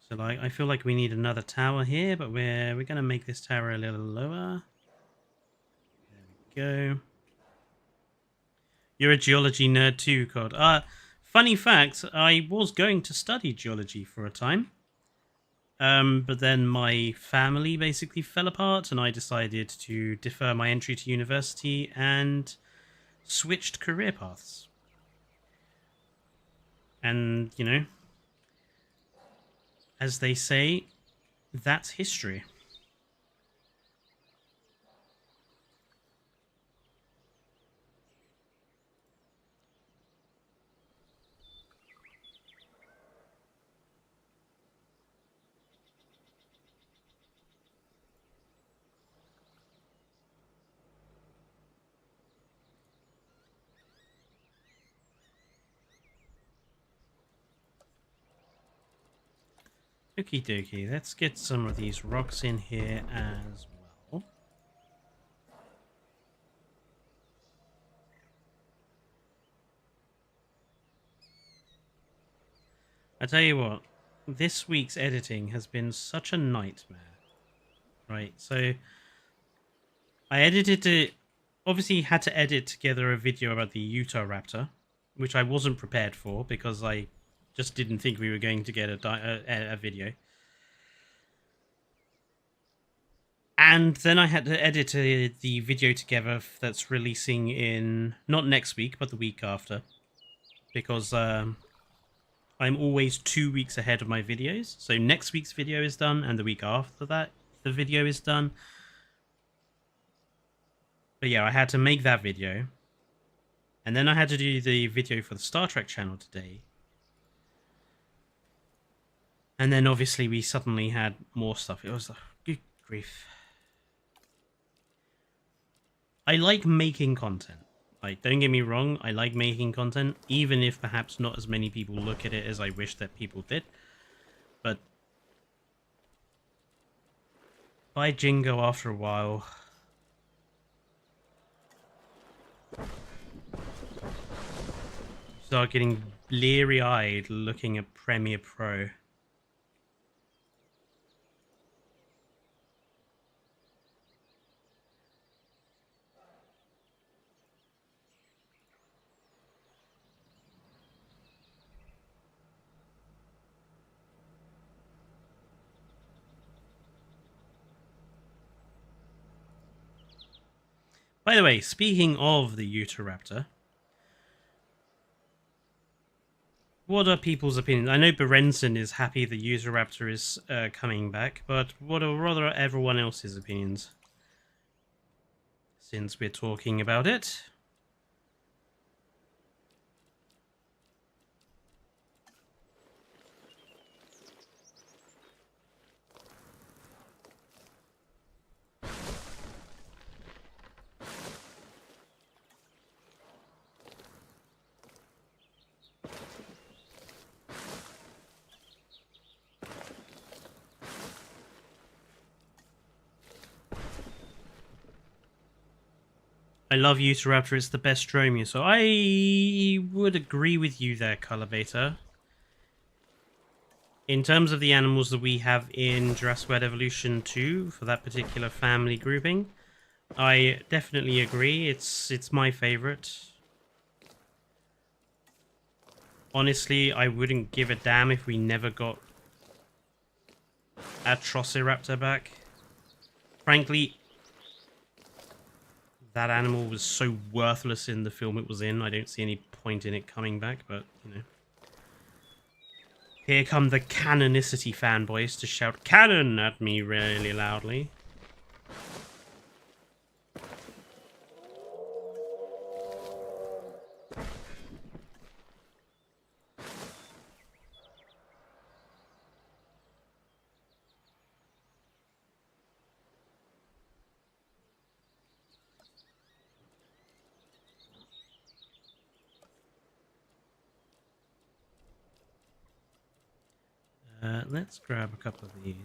So, like, I feel like we need another tower here, but we're going to make this tower a little lower. There we go. You're a geology nerd too, Cod. Funny fact, I was going to study geology for a time. But then my family basically fell apart and I decided to defer my entry to university and switched career paths. And, as they say, that's history. Okie dokie, let's get some of these rocks in here as well. I tell you what, this week's editing has been such a nightmare. Right, so I edited it, obviously had to edit together a video about the Utah Raptor, which I wasn't prepared for because I just didn't think we were going to get a video. And then I had to edit the video together that's releasing in, not next week, but the week after. Because I'm always 2 weeks ahead of my videos. So next week's video is done, and the week after that, the video is done. But yeah, I had to make that video. And then I had to do the video for the Star Trek channel today. And then obviously we suddenly had more stuff. It was like, good grief. I like making content. Like, don't get me wrong, I like making content, even if perhaps not as many people look at it as I wish that people did. But by Jingo, after a while, start getting bleary-eyed looking at Premiere Pro. By the way, speaking of the Utahraptor, what are people's opinions? I know Berenson is happy the Utahraptor is coming back, but what are rather everyone else's opinions? Since we're talking about it. I love Utahraptor, it's the best Dromio, so I would agree with you there, Colovator. In terms of the animals that we have in Jurassic World Evolution 2, for that particular family grouping, I definitely agree, it's my favourite. Honestly, I wouldn't give a damn if we never got Atrociraptor back. Frankly, that animal was so worthless in the film it was in. I don't see any point in it coming back, but, you know. Here come the canonicity fanboys to shout "cannon" at me really loudly. Let's grab a couple of these.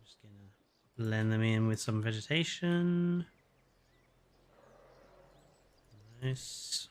Just gonna blend them in with some vegetation. Nice.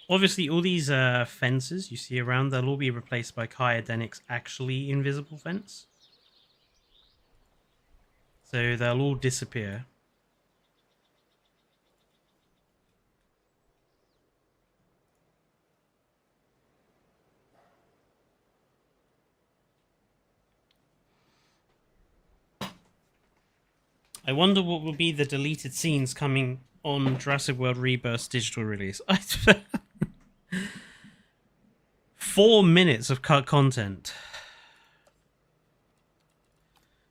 Obviously, all these fences you see around, they'll all be replaced by Kyodenic's actually invisible fence. So they'll all disappear. I wonder what will be the deleted scenes coming on Jurassic World Rebirth's digital release. 4 minutes of cut content.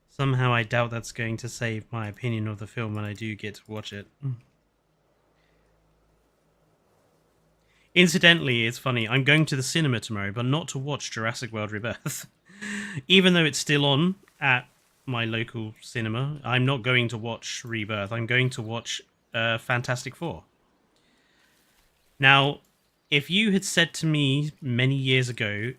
Somehow I doubt that's going to save my opinion of the film when I do get to watch it. Incidentally, it's funny, I'm going to the cinema tomorrow, but not to watch Jurassic World Rebirth. Even though it's still on at my local cinema, I'm not going to watch Rebirth. I'm going to watch Fantastic Four. Now, if you had said to me many years ago,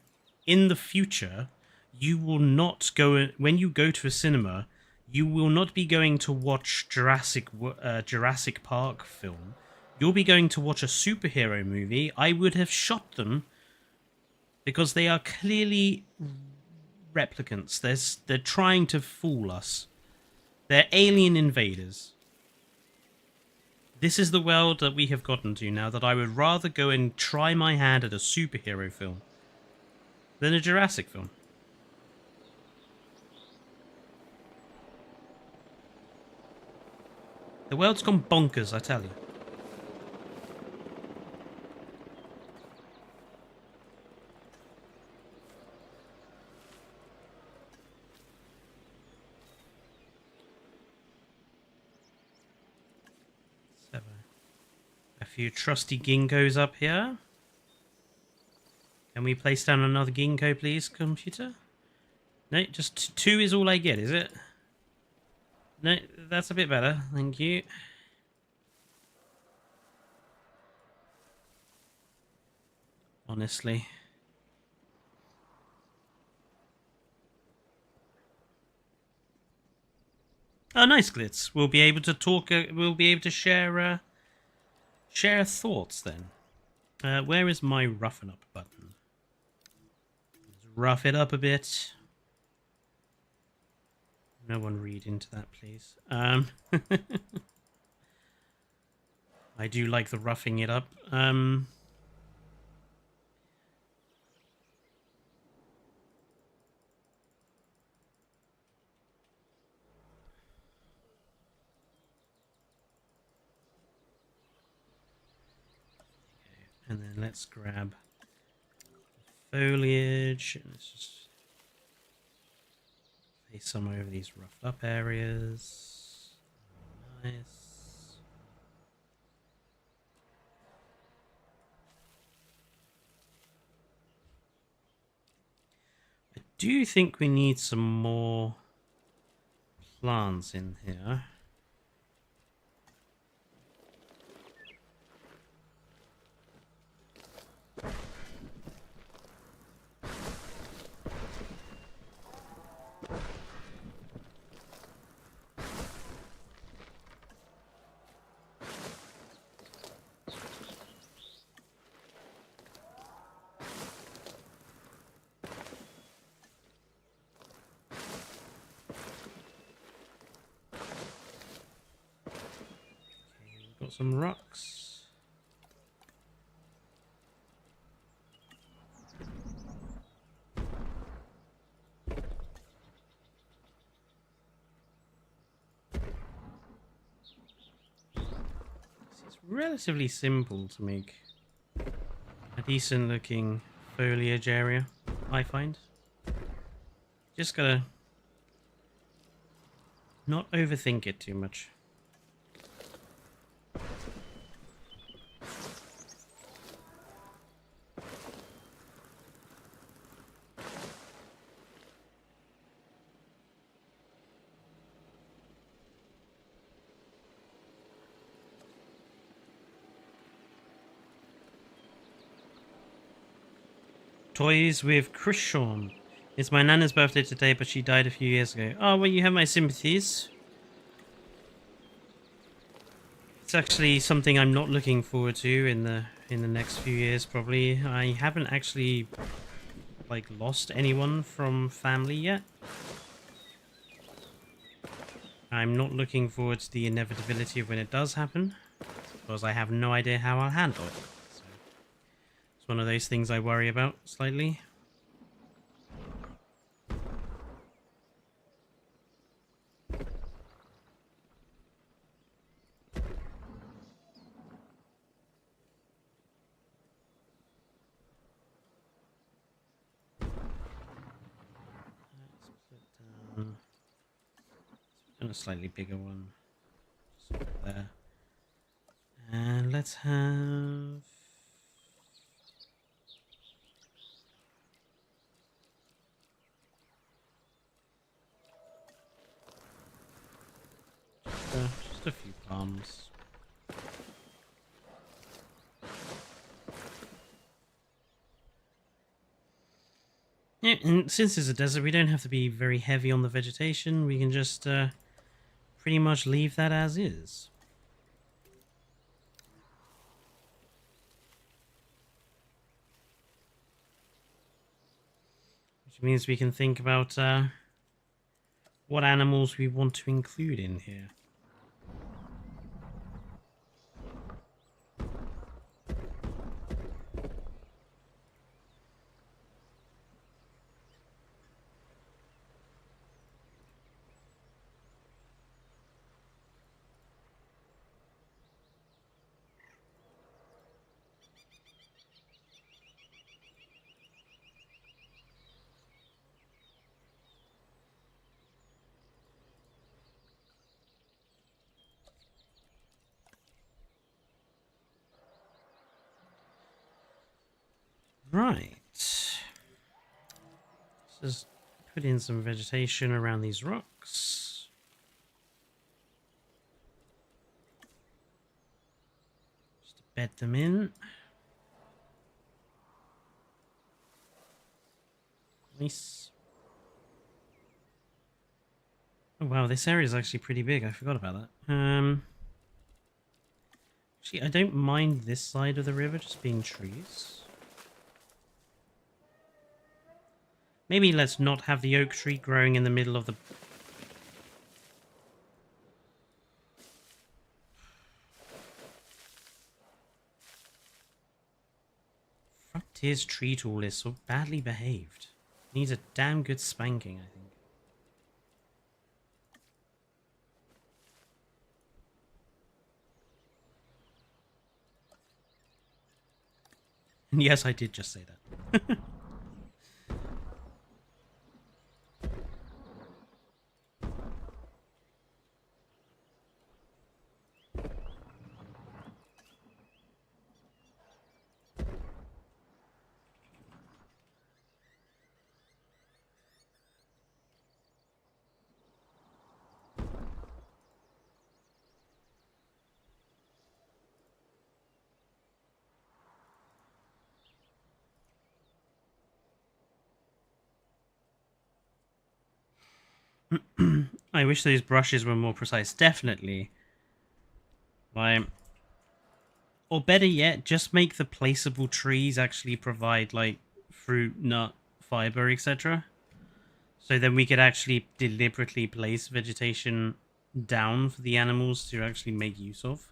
in the future, you will not go, when you go to a cinema, you will not be going to watch Jurassic Park film. You'll be going to watch a superhero movie. I would have shot them because they are clearly replicants. They're trying to fool us. They're alien invaders. This is the world that we have gotten to now, that I would rather go and try my hand at a superhero film than a Jurassic film. The world's gone bonkers, I tell you. A few trusty ginkgos up here. Can we place down another ginkgo, please, computer? No, just 2 is all I get, is it? No, that's a bit better. Thank you. Honestly. Oh, nice, Glitz. We'll be able to talk. We'll be able to share thoughts then. Where is my roughen up button? Let's rough it up a bit. No one read into that, please. I do like the roughing it up. And then let's grab foliage. And let's just place some over these roughed up areas. Nice. I do think we need some more plants in here. got some rocks. It's relatively simple to make a decent looking foliage area, I find. Just gotta not overthink it too much. Toys with Christian. It's my nana's birthday today, but she died a few years ago. Oh, well, you have my sympathies. It's actually something I'm not looking forward to in the next few years, probably. I haven't actually, like, lost anyone from family yet. I'm not looking forward to the inevitability of when it does happen, because I have no idea how I'll handle it. So, it's one of those things I worry about slightly. And a slightly bigger one. Just there. And let's have... just a few palms. Yeah, and since it's a desert, we don't have to be very heavy on the vegetation. We can just pretty much leave that as is. Which means we can think about what animals we want to include in here. Right. Let's just put in some vegetation around these rocks. Just to bed them in. Nice. Oh wow, this area is actually pretty big. I forgot about that. Actually, I don't mind this side of the river just being trees. Maybe let's not have the oak tree growing in the middle of the... Frontier's tree tool is so badly behaved. Needs a damn good spanking, I think. And yes, I did just say that. I wish those brushes were more precise. Definitely. Like, or better yet, just make the placeable trees actually provide, like, fruit, nut, fiber, etc. So then we could actually deliberately place vegetation down for the animals to actually make use of.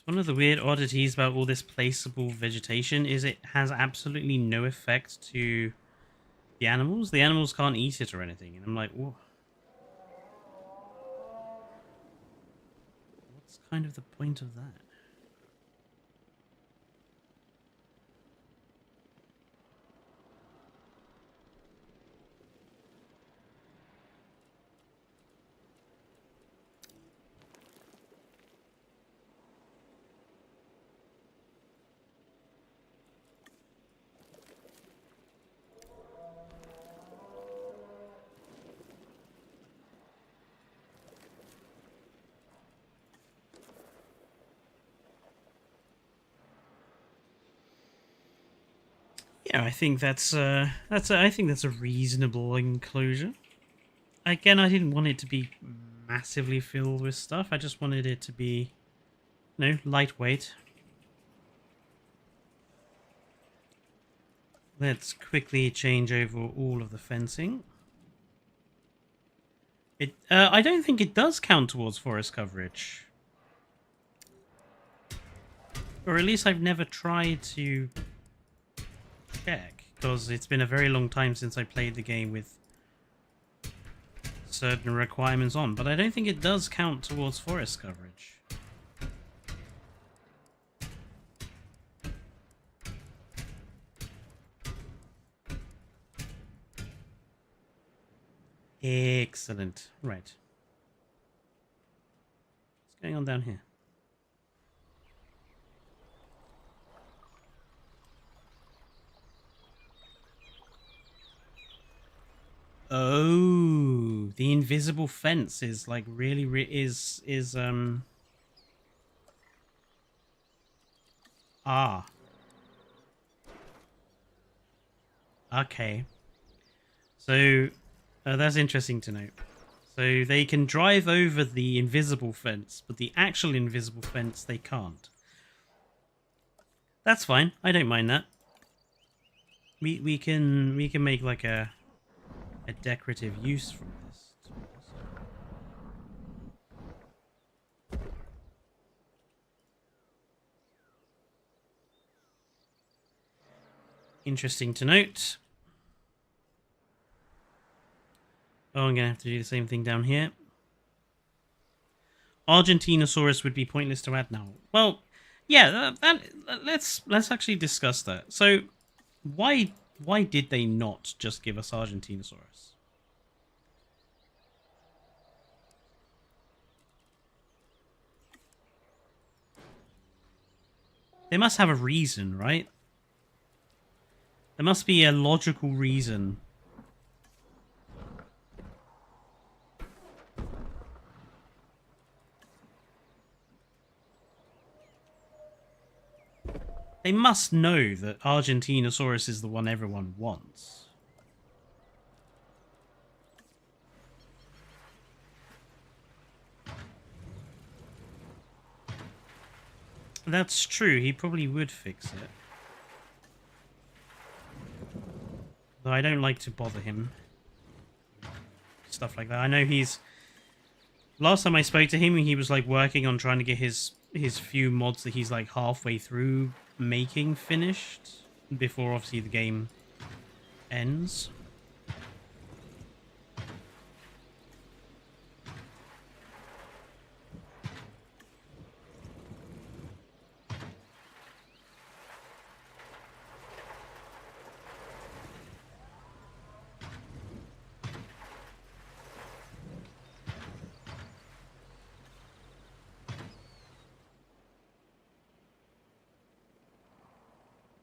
One of the weird oddities about all this placeable vegetation is it has absolutely no effect to the animals. The animals can't eat it or anything, and I'm like, whoa. What's kind of the point of that? Yeah, I think that's a reasonable enclosure. Again, I didn't want it to be massively filled with stuff. I just wanted it to be, lightweight. Let's quickly change over all of the fencing. I don't think it does count towards forest coverage. Or at least I've never tried to check, because it's been a very long time since I played the game with certain requirements on, but I don't think it does count towards forest coverage. Excellent. Right. What's going on down here? Oh, the invisible fence is like really okay. So that's interesting to note. So they can drive over the invisible fence, but the actual invisible fence they can't. That's fine. I don't mind that. We can make like a decorative use from this. Interesting to note. Oh, I'm gonna have to do the same thing down here. Argentinosaurus would be pointless to add now. Well, yeah, let's actually discuss that. So, why did they not just give us Argentinosaurus? They must have a reason, right? There must be a logical reason. They must know that Argentinosaurus is the one everyone wants. That's true, he probably would fix it. Though I don't like to bother him. Stuff like that. I know he's... Last time I spoke to him, he was like working on trying to get his few mods that he's like halfway through making finished before obviously the game ends.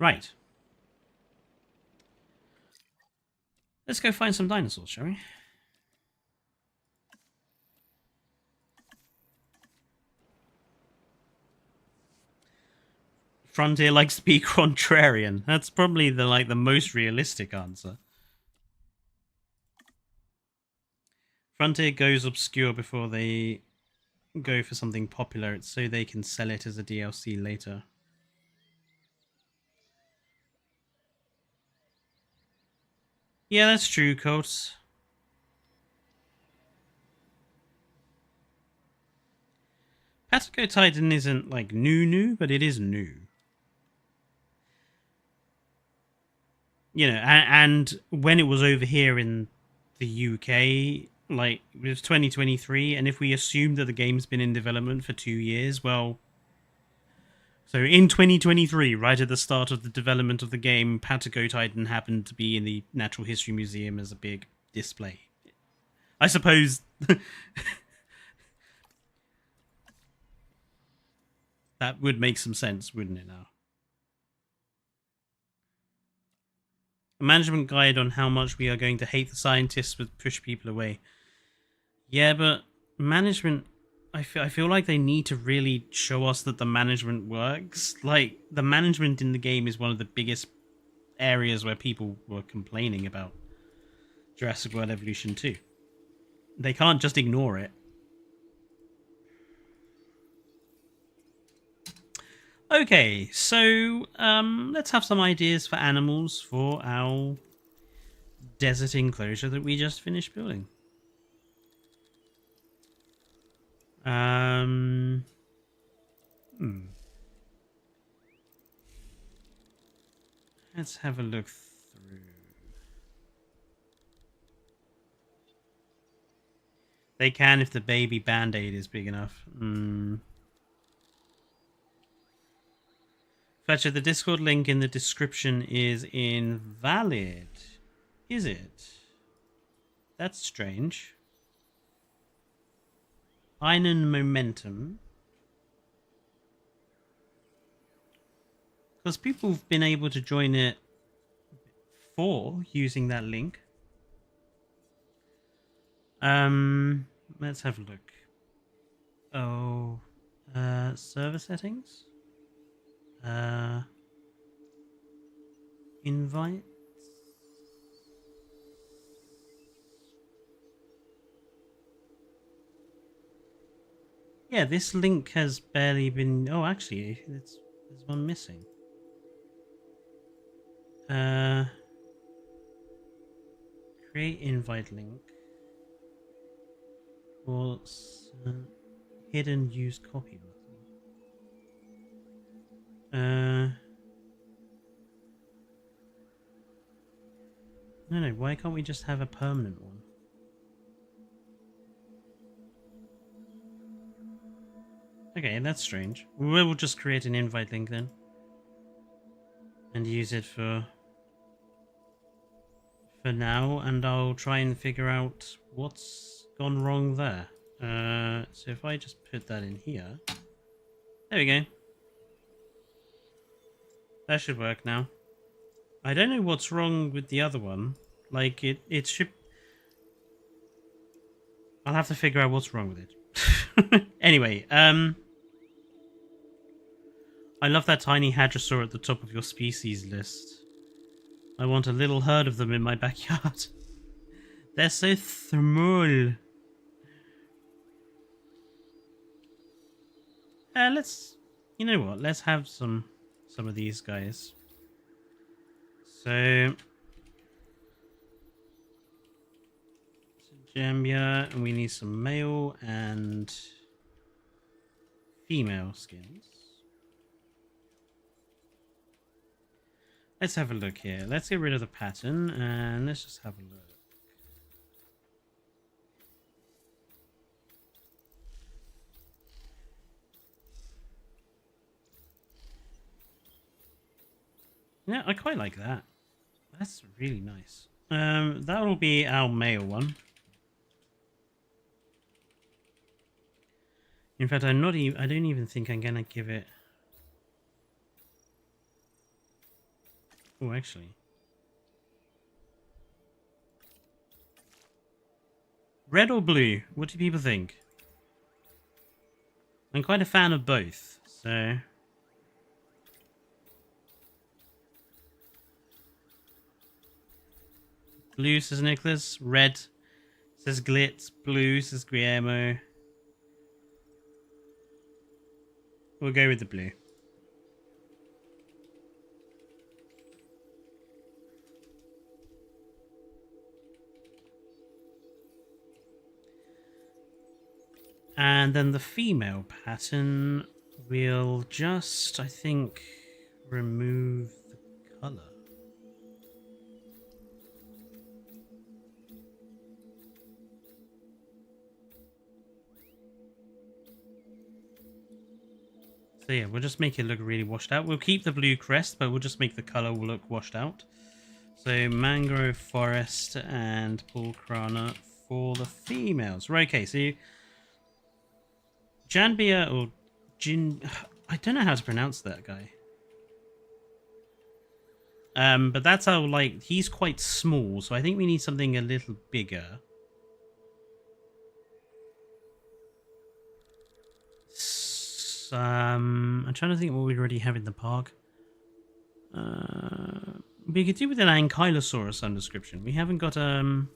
Right. Let's go find some dinosaurs, shall we? Frontier likes to be contrarian. That's probably the most realistic answer. Frontier goes obscure before they go for something popular. It's so they can sell it as a DLC later. Yeah, that's true, Coats. Patagonia Titan isn't like new, but it is new. You know, and when it was over here in the UK, like it was 2023, and if we assume that the game's been in development for 2 years, well, so in 2023, right at the start of the development of the game, Patagonia Titan happened to be in the Natural History Museum as a big display. I suppose that would make some sense, wouldn't it now? A management guide on how much we are going to hate the scientists would push people away. Yeah, but management, I feel like they need to really show us that the management works. Like, the management in the game is one of the biggest areas where people were complaining about Jurassic World Evolution 2. They can't just ignore it. Okay, so let's have some ideas for animals for our desert enclosure that we just finished building. Let's have a look through. They can if the baby band-aid is big enough. Fletcher, the Discord link in the description is invalid. Is it? That's strange. Einen Momentum. Because people have been able to join it before using that link. Let's have a look. Oh, server settings. Invite. Yeah, this link has barely been. Oh, actually, there's one missing. Create invite link. Or hidden use copy button. No, why can't we just have a permanent one? Okay, that's strange. We'll just create an invite link then. And use it for now, and I'll try and figure out what's gone wrong there. So if I just put that in here. There we go. That should work now. I don't know what's wrong with the other one. Like, it should... I'll have to figure out what's wrong with it. Anyway, I love that tiny hadrosaur at the top of your species list. I want a little herd of them in my backyard. They're so small. Let's... You know what? Let's have some of these guys. So... Jambia, and we need some male and female skins. Let's have a look here. Let's get rid of the pattern and let's just have a look. Yeah, I quite like that. That's really nice. That will be our male one. In fact, I don't even think I'm gonna give it. Oh, actually. Red or blue? What do people think? I'm quite a fan of both, so... Blue says Nicholas, red says Glitz, blue says Guillermo. We'll go with the blue. And then the female pattern, we'll just, I think, remove the color. So yeah, we'll just make it look really washed out. We'll keep the blue crest, but we'll just make the color look washed out. So mangrove forest and pulcrana for the females. Right, okay, so Janbia or Jin, I don't know how to pronounce that guy. But that's how, like, he's quite small, so I think we need something a little bigger. I'm trying to think what we already have in the park. We could do with an ankylosaur of some description. We haven't got an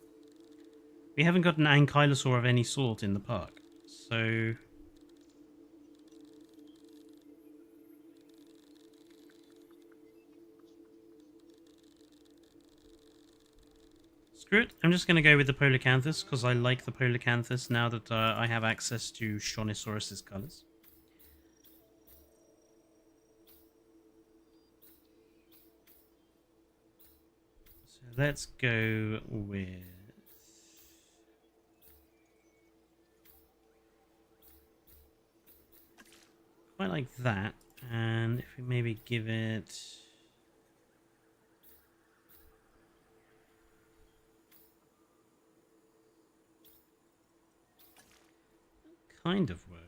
ankylosaur of any sort in the park, so screw it. I'm just going to go with the Polacanthus because I like the Polacanthus now that I have access to Shonisaurus's colors. Let's go with quite like that, and if we maybe give it kind of works.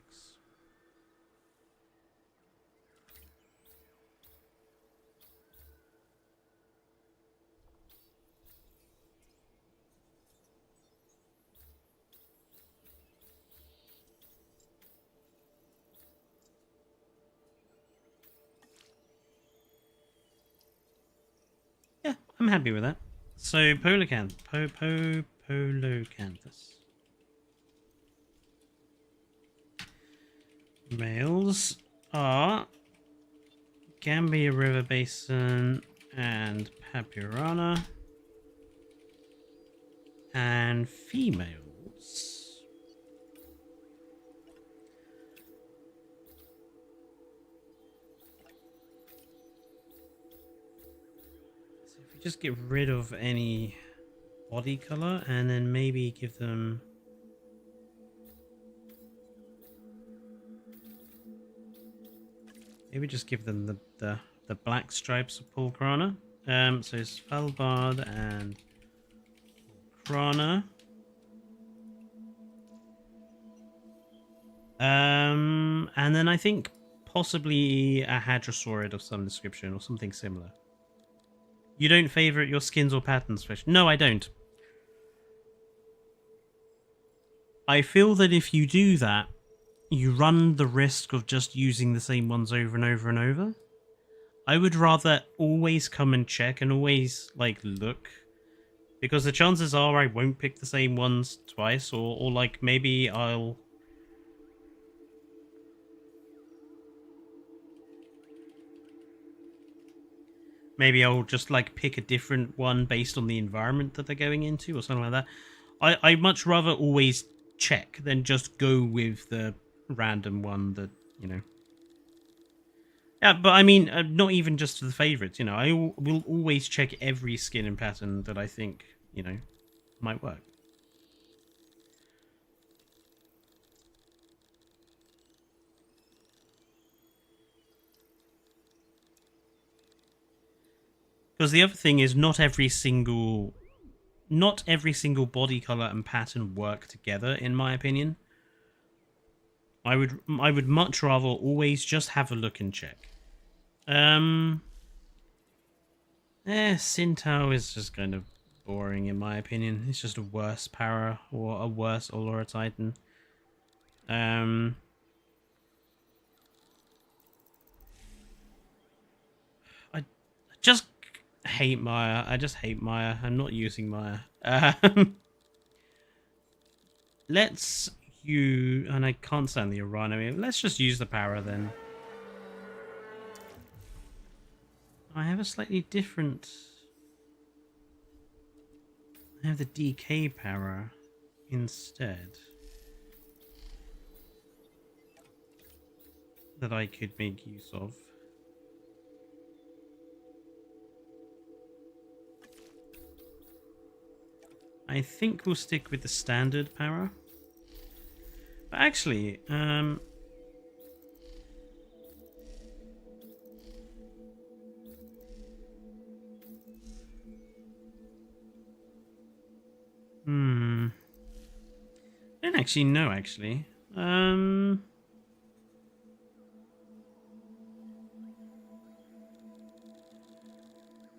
Yeah, I'm happy with that. So Polacanthus. Males are Gambia River Basin and Papurana. And females. So if we just get rid of any body color and then maybe give them the black stripes of Pulcrana. So Svalbard and Pulcrana. And then I think possibly a Hadrosaurid of some description or something similar. You don't favorite your skins or patterns, Fletcher? No, I don't. I feel that if you do that, you run the risk of just using the same ones over and over and over. I would rather always come and check and always, like, look. Because the chances are I won't pick the same ones twice, or like, maybe I'll... Maybe I'll just, like, pick a different one based on the environment that they're going into, or something like that. I'd much rather always check than just go with the random one that, you know... Yeah, but I mean, not even just the favorites, you know. I will always check every skin and pattern that I think, you know, might work. Because the other thing is not every single body color and pattern work together, in my opinion. I would much rather always just have a look and check. Sintao is just kind of boring in my opinion. It's just a worse para or a worse Allura Titan. I just hate Maya. I just hate Maya. I'm not using Maya. Let's use... And I can't stand the Urano. Let's just use the para then. I have a slightly different... I have the DK para instead. that I could make use of. I think we'll stick with the standard para. But actually, I don't actually know, actually.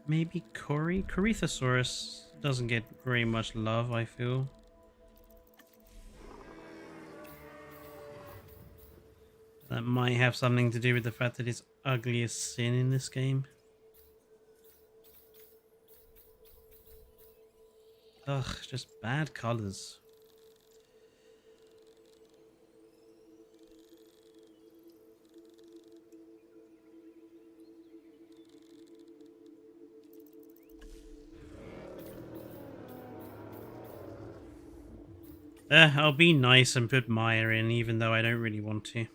Maybe Corythosaurus doesn't get very much love, I feel. That might have something to do with the fact that it's ugly as sin in this game. Ugh, just bad colors. I'll be nice and put Maya in, even though I don't really want to.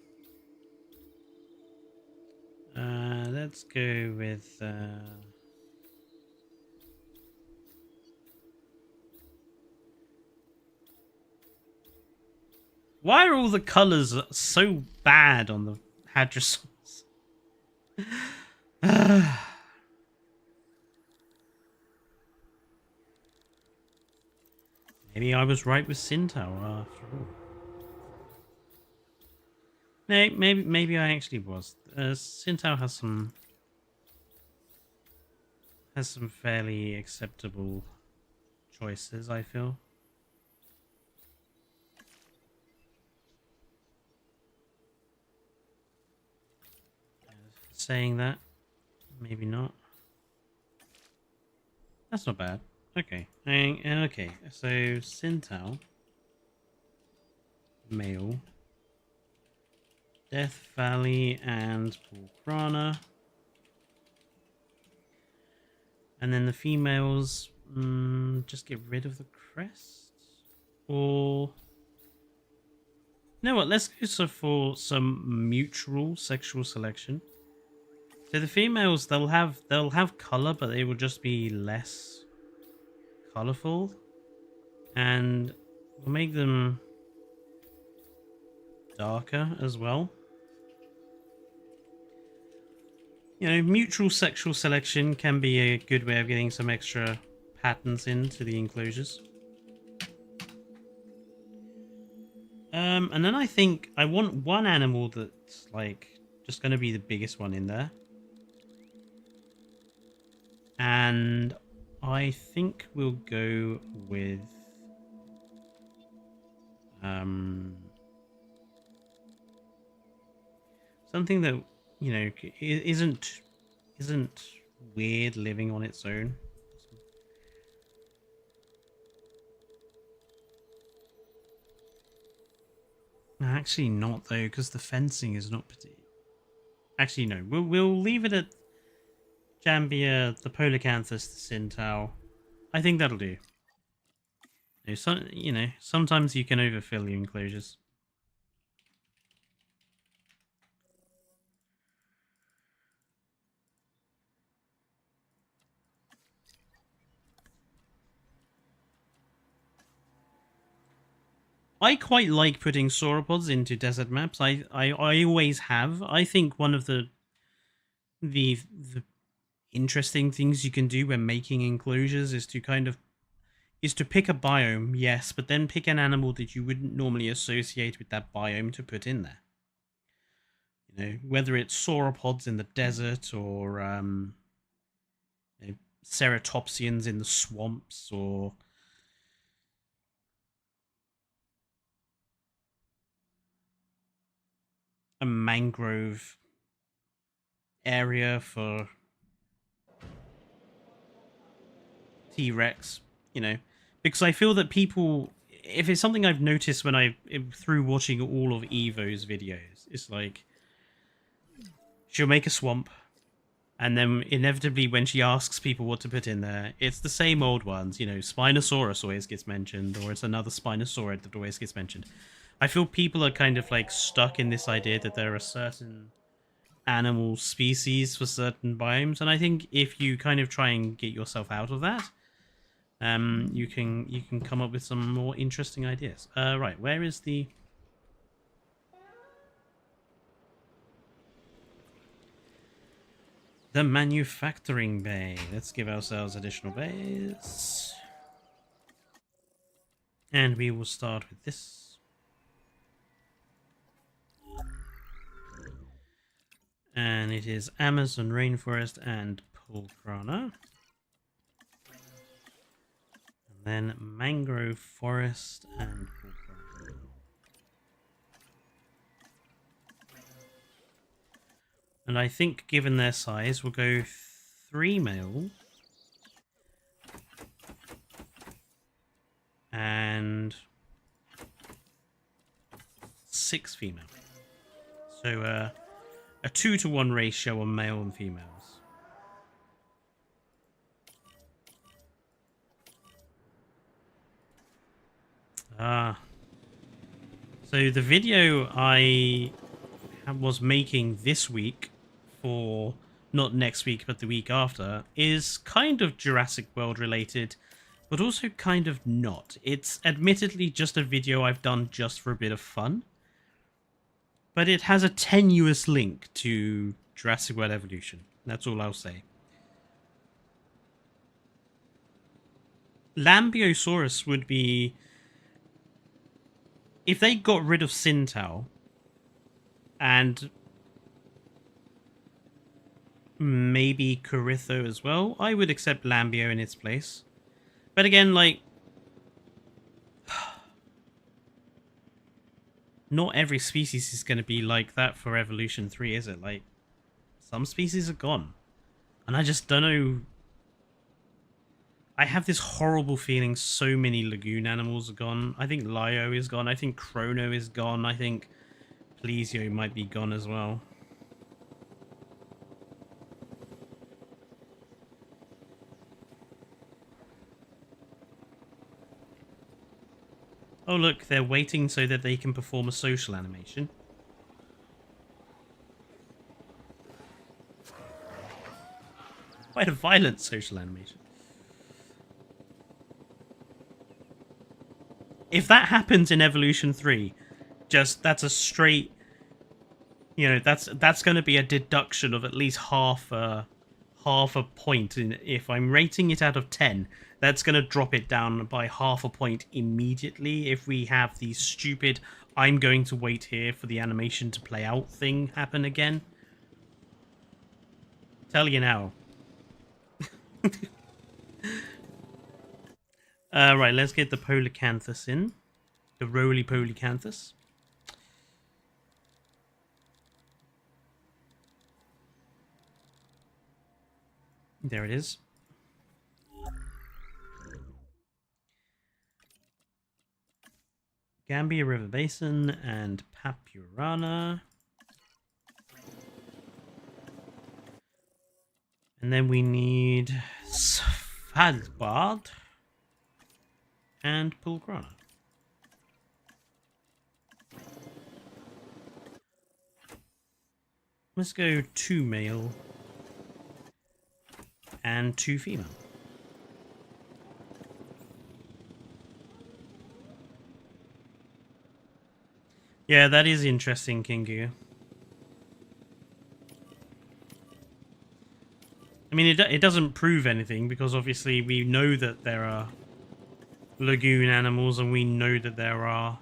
Let's go with... Why are all the colors so bad on the hadrosaurs? Maybe I was right with Sintow after all. No, maybe I actually was. Sintow has some fairly acceptable choices, I feel. Saying that, maybe not. That's not bad. Okay. Okay. So Sintow, male, Death Valley, and Pulkrana. And then the females, just get rid of the crest, or you know what? Let's go for some mutual sexual selection. So the females, they'll have color, but they will just be less colorful, and we'll make them darker as well. You know, mutual sexual selection can be a good way of getting some extra patterns into the enclosures. And then I think I want one animal that's like just going to be the biggest one in there. And I think we'll go with something that, you know, isn't weird living on its own. Actually not though, because the fencing is not particular. Actually no, we'll leave it at Jambia, the Polacanthus, the Sintow. I think that'll do. You know, sometimes you can overfill the enclosures. I quite like putting sauropods into desert maps. I always have. I think one of the interesting things you can do when making enclosures is to pick a biome, yes, but then pick an animal that you wouldn't normally associate with that biome to put in there. You know, whether it's sauropods in the desert or you know, ceratopsians in the swamps, or a mangrove area for T-Rex, you know, because I feel that people, if it's something I've noticed through watching all of Evo's videos, it's like she'll make a swamp, and then inevitably when she asks people what to put in there, it's the same old ones, you know, Spinosaurus always gets mentioned, or it's another Spinosaurid that always gets mentioned. I feel people are kind of like stuck in this idea that there are certain animal species for certain biomes, and I think if you kind of try and get yourself out of that, you can come up with some more interesting ideas. Right, where is the manufacturing bay? Let's give ourselves additional bays, and we will start with this. And it is Amazon rainforest and Pulkrana. And then mangrove forest and Pulkrana. And I think, given their size, we'll go 3 male and 6 female. So a 2-to-1 ratio on male and females. So the video I was making this week, for not next week but the week after, is kind of Jurassic World related, but also kind of not. It's admittedly just a video I've done just for a bit of fun, but it has a tenuous link to Jurassic World Evolution. That's all I'll say. Lambiosaurus would be... if they got rid of Sintao, and maybe Coritho as well, I would accept Lambio in its place. But again, like, not every species is going to be like that for Evolution 3, is it? Like, some species are gone. And I just don't know. I have this horrible feeling so many lagoon animals are gone. I think Lio is gone. I think Chrono is gone. I think Plesio might be gone as well. Oh look, they're waiting so that they can perform a social animation. Quite a violent social animation. If that happens in Evolution 3, that's a straight, that's going to be a deduction of at least half a point. And if I'm rating it out of 10, that's going to drop it down by half a point immediately if we have the stupid I'm going to wait here for the animation to play out thing happen again. Tell you now. Right, let's get the Polycanthus in. The roly-polycanthus. There it is. Gambia River Basin and Papurana. And then we need Svalbard and Pulkrana. Let's go 2 male and 2 female. Yeah, that is interesting, Kingu. I mean, it doesn't prove anything, because obviously we know that there are lagoon animals and we know that there are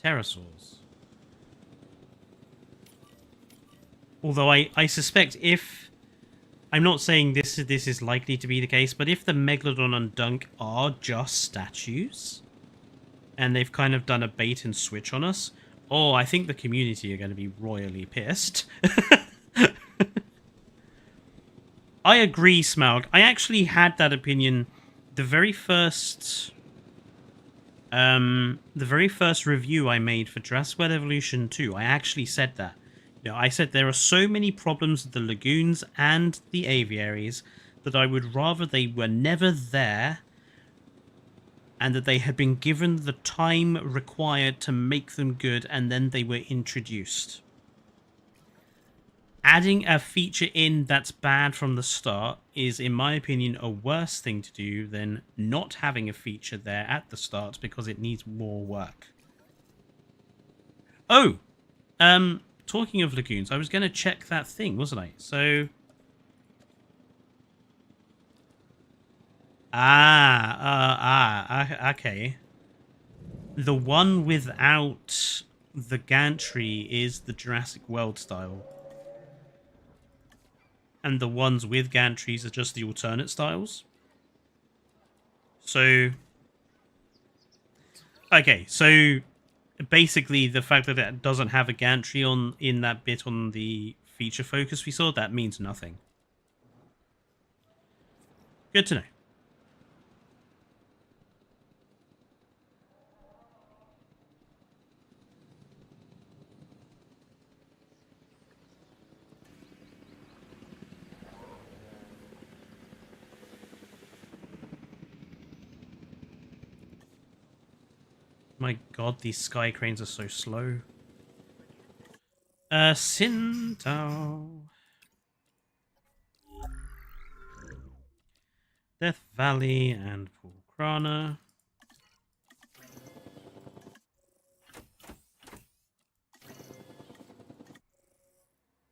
pterosaurs. Although I suspect if... I'm not saying this is likely to be the case, but if the Megalodon and Dunk are just statues, and they've kind of done a bait and switch on us, oh, I think the community are going to be royally pissed. I agree, Smaug. I actually had that opinion the very first review I made for Jurassic World Evolution 2. I actually said that. I said there are so many problems with the lagoons and the aviaries that I would rather they were never there and that they had been given the time required to make them good and then they were introduced. Adding a feature in that's bad from the start is, in my opinion, a worse thing to do than not having a feature there at the start because it needs more work. Oh, talking of lagoons, I was going to check that thing, wasn't I? So, okay. The one without the gantry is the Jurassic World style. And the ones with gantries are just the alternate styles. So, okay, so basically the fact that it doesn't have a gantry on in that bit on the feature focus we saw, that means nothing. Good to know. My god, these sky cranes are so slow. Sintao. Death Valley and Pulkrana.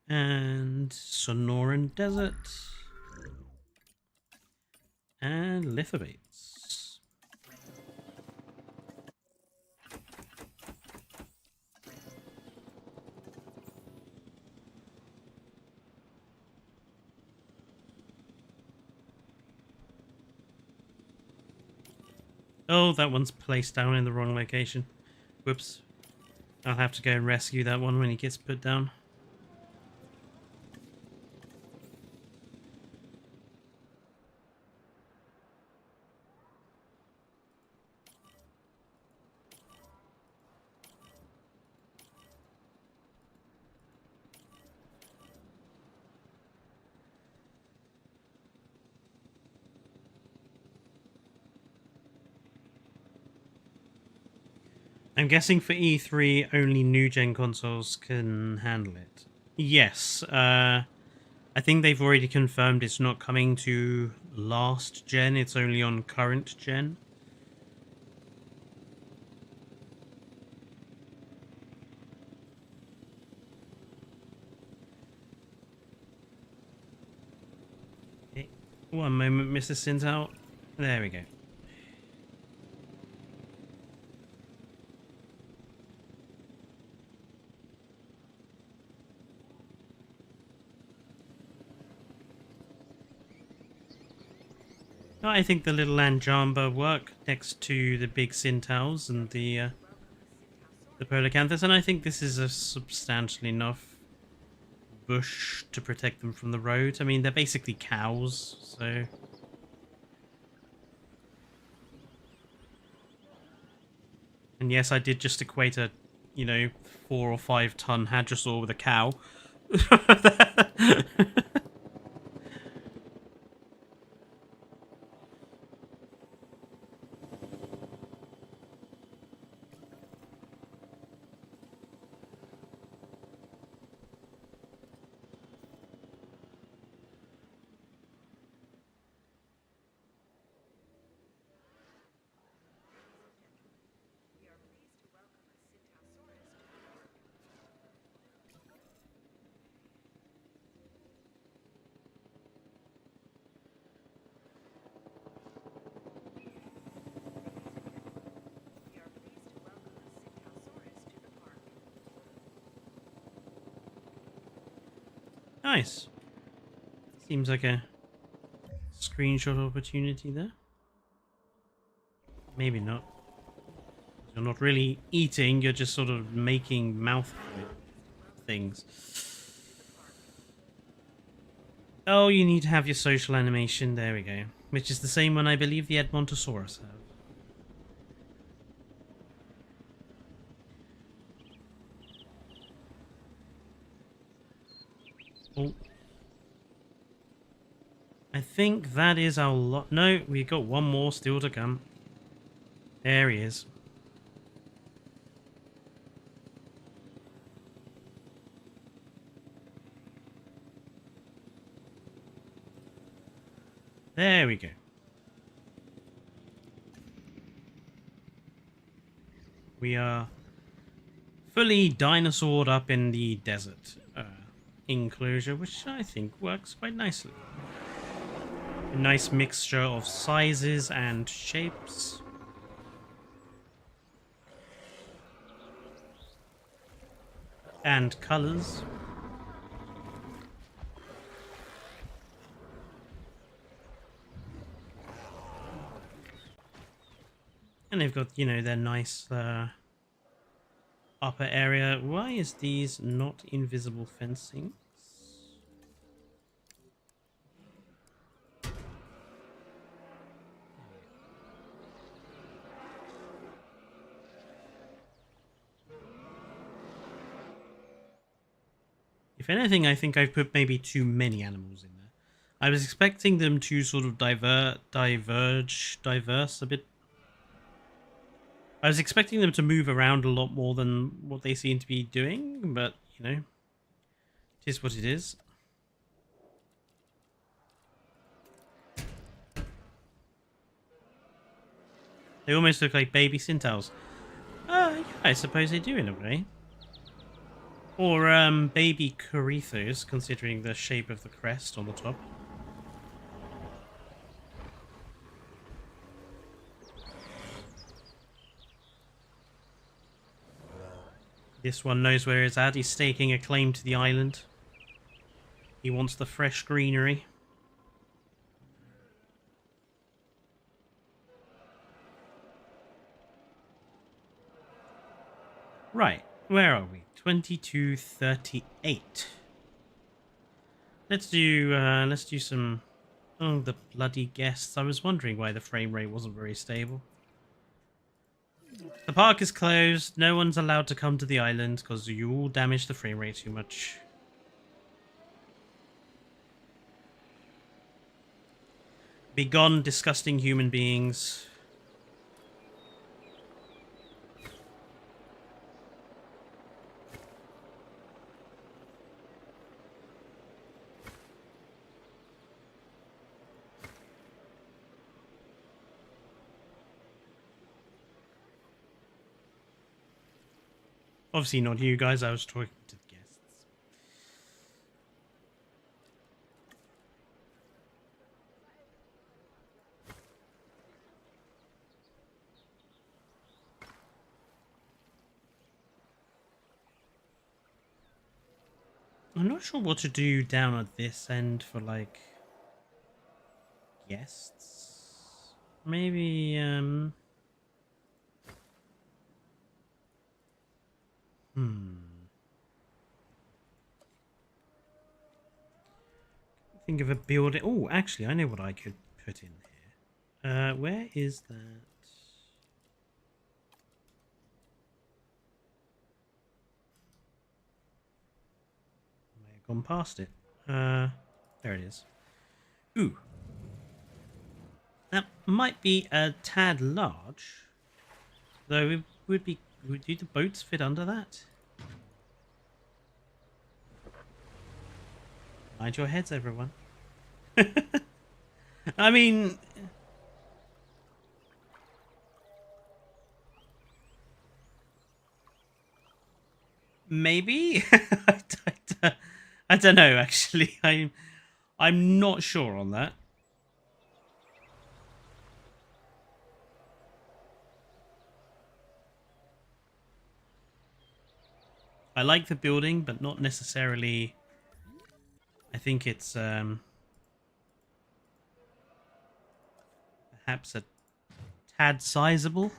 And Sonoran Desert. And Lithobates. Oh, that one's placed down in the wrong location. Whoops. I'll have to go and rescue that one when he gets put down. I'm guessing for E3, only new-gen consoles can handle it. Yes, I think they've already confirmed it's not coming to last gen, it's only on current gen. Okay. One moment, Mr. Sintel. There we go. I think the little Anjamba work next to the big Sintels and the Polacanthus, and I think this is a substantial enough bush to protect them from the road. I mean, they're basically cows, so... And yes, I did just equate a, 4 or 5 ton hadrosaur with a cow. Nice. Seems like a screenshot opportunity there. Maybe not. You're not really eating, you're just sort of making mouth things. Oh, you need to have your social animation. There we go. Which is the same one I believe the Edmontosaurus have. Oh. I think that is our lot. No, we got one more still to come. There he is. There we go. We are fully dinosaured up in the desert enclosure, which I think works quite nicely. A nice mixture of sizes and shapes. And colors. And they've got, you know, their nice upper area. Why is these not invisible fencing? If anything, I think I've put maybe too many animals in there. I was expecting them to sort of diverse a bit. I was expecting them to move around a lot more than what they seem to be doing, but, you know, it is what it is. They almost look like baby Sintails. Yeah, I suppose they do in a way. Or baby Corethos, considering the shape of the crest on the top. This one knows where it's at. He's staking a claim to the island. He wants the fresh greenery. Right, where are we? 2238. Let's do some... Oh, the bloody guests. I was wondering why the frame rate wasn't very stable. The park is closed. No one's allowed to come to the island because you all damaged the frame rate too much. Be gone, disgusting human beings. Obviously not you guys, I was talking to the guests. I'm not sure what to do down at this end for, like, guests. Maybe, Think of a building. Oh, actually, I know what I could put in here. Where is that? I may have gone past it. There it is. Ooh. That might be a tad large. Though it would be... Would the boats fit under that? Mind your heads, everyone. I mean... Maybe? I don't know, actually. I'm not sure on that. I like the building, but not necessarily... I think it's perhaps a tad sizable.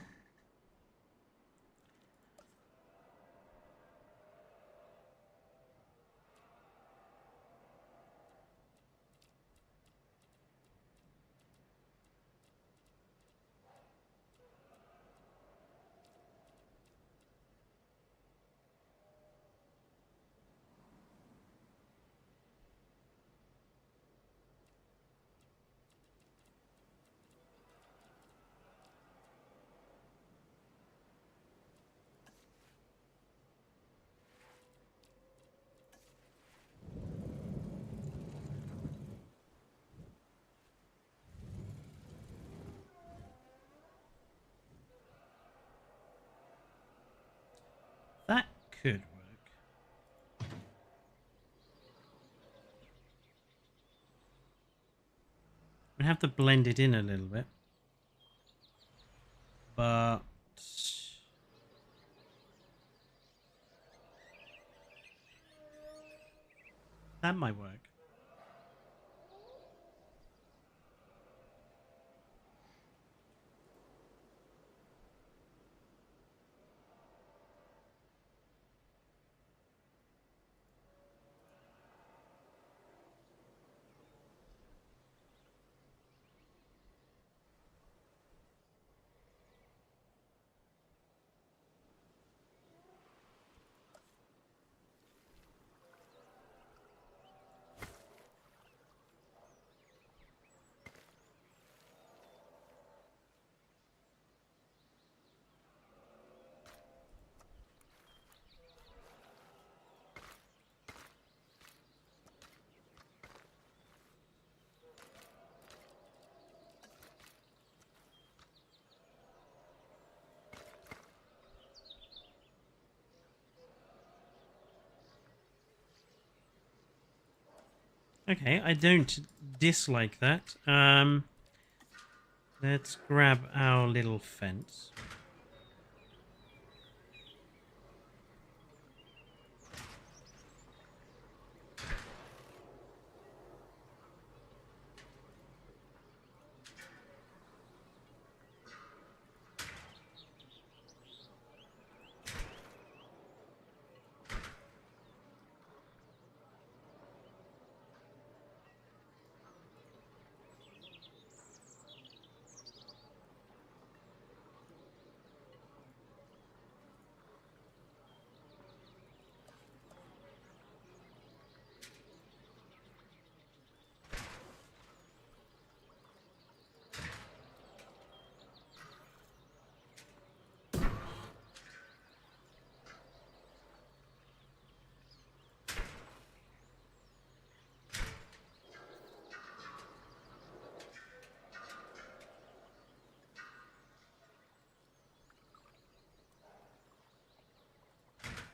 could work. We have to blend it in a little bit, but that might work. Okay, I don't dislike that. Let's grab our little fence.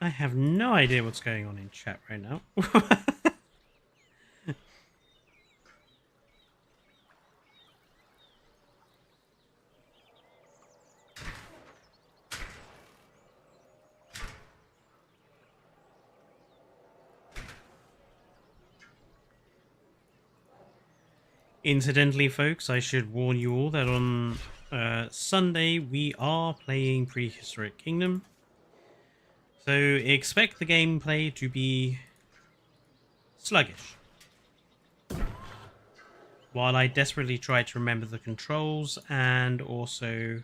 I have no idea what's going on in chat right now. Incidentally, folks, I should warn you all that on Sunday we are playing Prehistoric Kingdom. So expect the gameplay to be sluggish, while I desperately try to remember the controls and also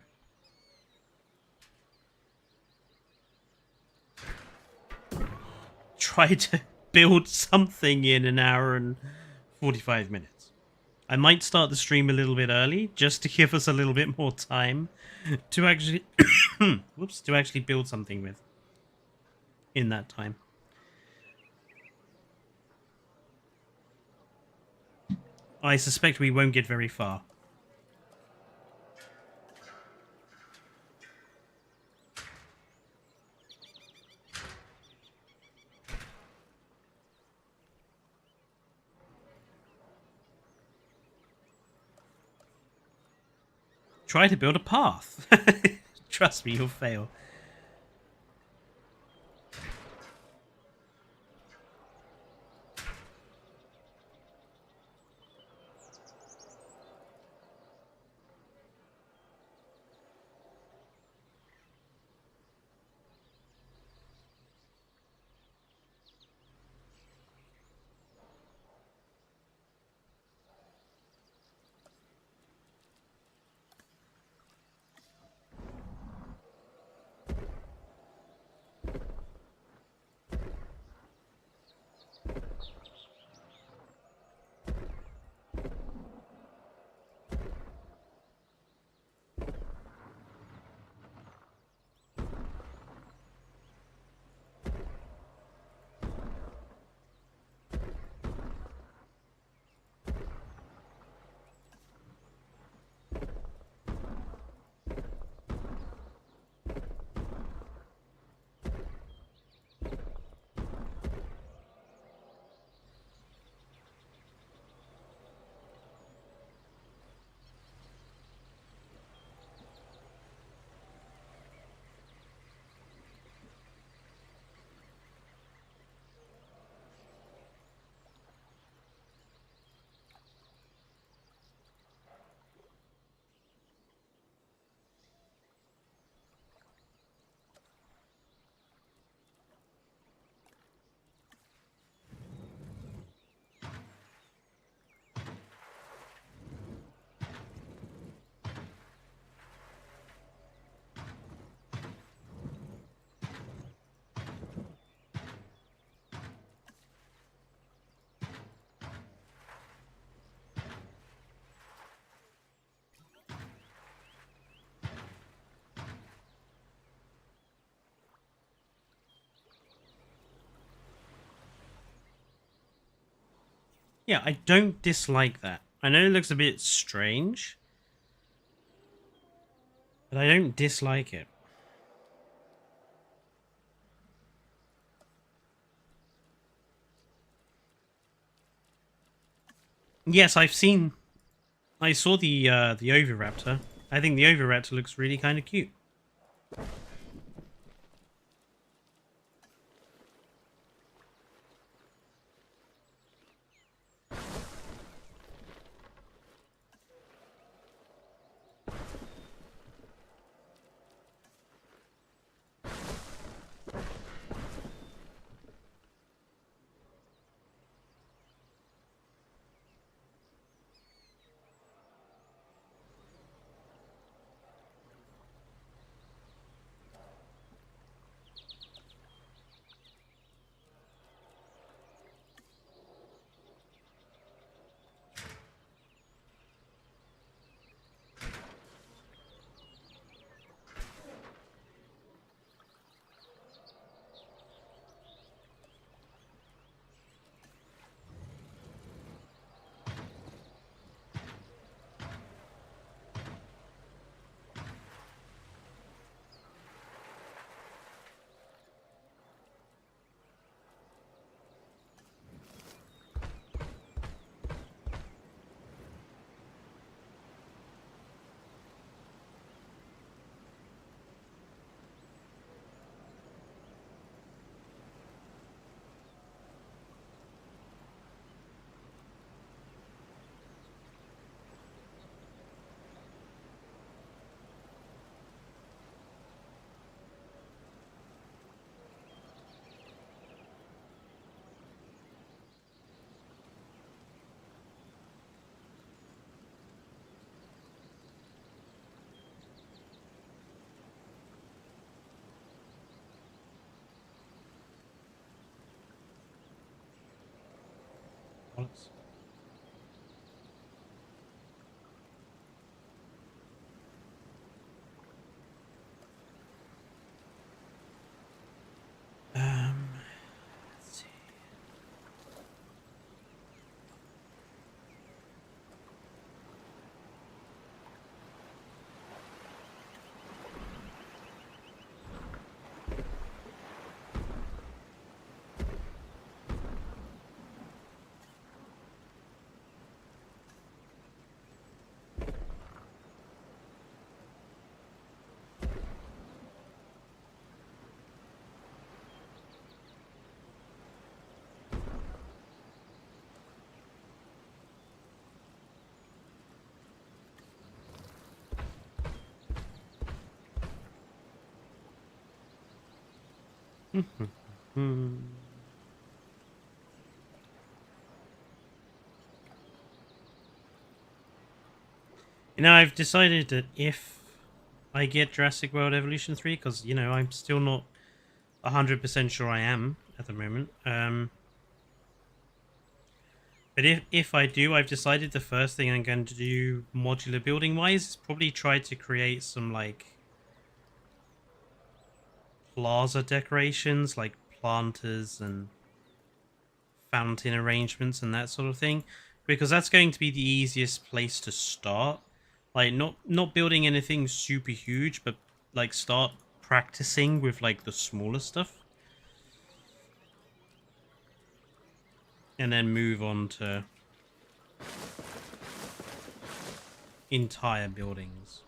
try to build something in an hour and 45 minutes. I might start the stream a little bit early just to give us a little bit more time to actually whoops, to actually build something with in that time. I suspect we won't get very far. Try to build a path. Trust me, you'll fail. Yeah, I don't dislike that. I know it looks a bit strange, but I don't dislike it. Yes, I saw the Oviraptor. I think the Oviraptor looks really kind of cute. Bollocks. Let's see. Hmm. You know, I've decided that if I get Jurassic World Evolution 3, because, you know, I'm still not 100% sure I am at the moment. But if I do, I've decided the first thing I'm going to do modular building wise is probably try to create some like plaza decorations, like planters and fountain arrangements and that sort of thing, because that's going to be the easiest place to start. Like not building anything super huge, but like start practicing with like the smaller stuff, and then move on to entire buildings.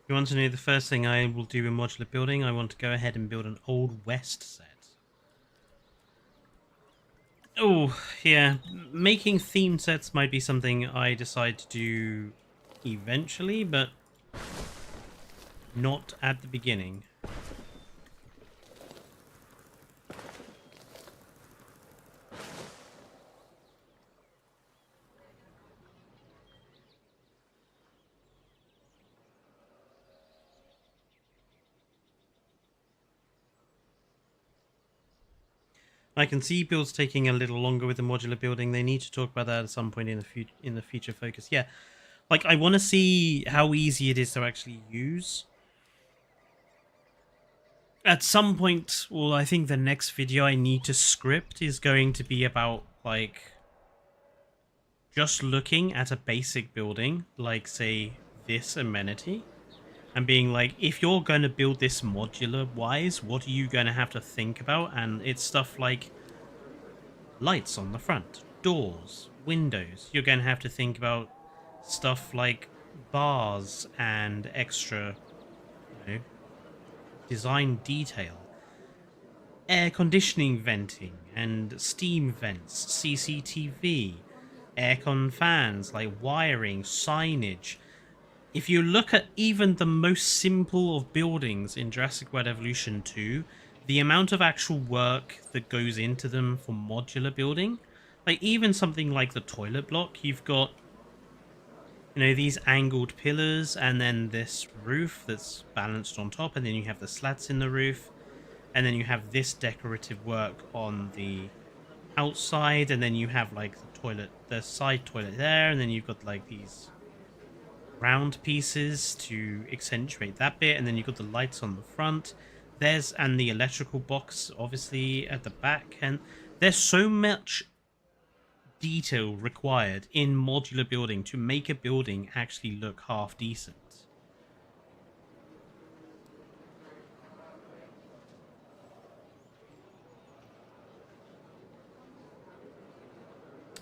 You want to know the first thing I will do in modular building? I want to go ahead and build an Old West set. Oh, yeah. Making theme sets might be something I decide to do eventually, but not at the beginning. I can see builds taking a little longer with the modular building. They need to talk about that at some point in the future focus. Yeah, like I want to see how easy it is to actually use. At some point, well, I think the next video I need to script is going to be about, like, just looking at a basic building, like, say, this amenity, and being like, if you're going to build this modular-wise, what are you going to have to think about? And it's stuff like lights on the front, doors, windows. You're going to have to think about stuff like bars and extra, you know, design detail, air conditioning venting and steam vents, CCTV, aircon fans, like wiring, signage. If you look at even the most simple of buildings in Jurassic World Evolution 2, the amount of actual work that goes into them for modular building, like even something like the toilet block, you've got, you know, these angled pillars and then this roof that's balanced on top, and then you have the slats in the roof, and then you have this decorative work on the outside, and then you have like the toilet, the side toilet there, and then you've got like these round pieces to accentuate that bit, and then you've got the lights on the front. And the electrical box obviously at the back, and there's so much detail required in modular building to make a building actually look half decent.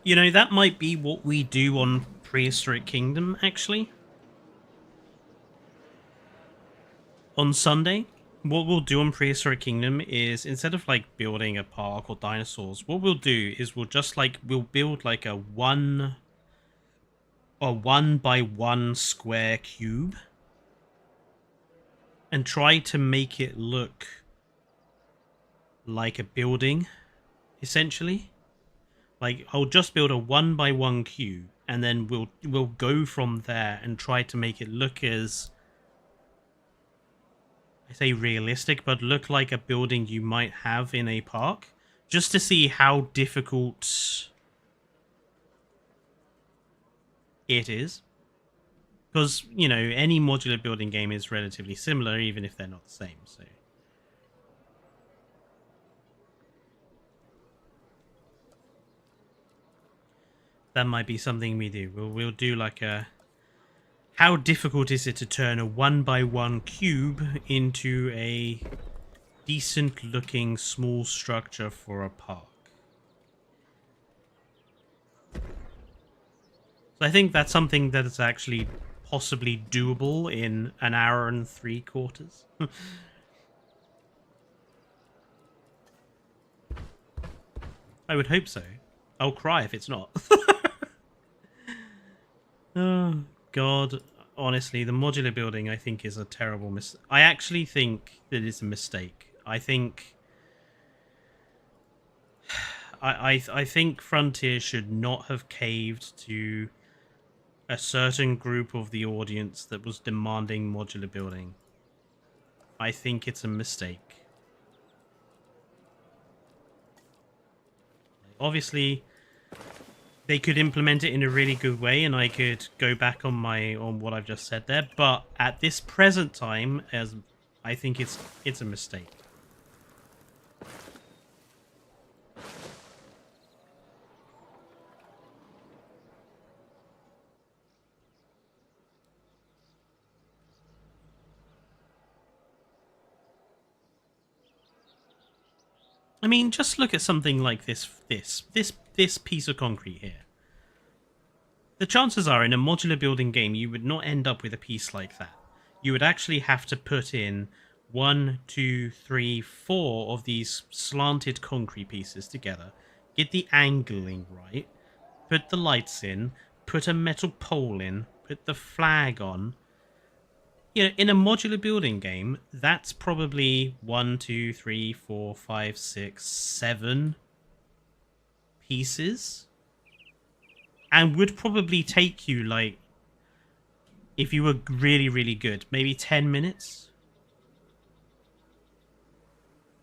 You know, that might be what we do on Prehistoric Kingdom, actually. On Sunday, what we'll do on Prehistoric Kingdom is, instead of like building a park or dinosaurs, what we'll do is we'll build like a 1 by 1 square cube and try to make it look like a building, essentially. Like, I'll just build a 1 by 1 cube, and then we'll go from there and try to make it look as, I say realistic, but look like a building you might have in a park, just to see how difficult it is. Because, you know, any modular building game is relatively similar, even if they're not the same, so... that might be something we do. We'll do like a... how difficult is it to turn a 1 by 1 cube into a decent looking small structure for a park? So I think that's something that is actually possibly doable in an hour and 3/4. I would hope so. I'll cry if it's not. Oh, God. Honestly, the modular building, I think, is a terrible mistake. I actually think that it's a mistake. I think... I think Frontier should not have caved to a certain group of the audience that was demanding modular building. I think it's a mistake. Obviously... they could implement it in a really good way, and I could go back on what I've just said there. But at this present time, as I think it's a mistake. I mean, just look at something like this piece of concrete here. The chances are, in a modular building game, you would not end up with a piece like that. You would actually have to put in 1, 2, 3, 4 of these slanted concrete pieces together, get the angling right, put the lights in, put a metal pole in, put the flag on. You know, in a modular building game, that's probably 1, 2, 3, 4, 5, 6, 7 pieces. And would probably take you, like, if you were really, really good, maybe 10 minutes.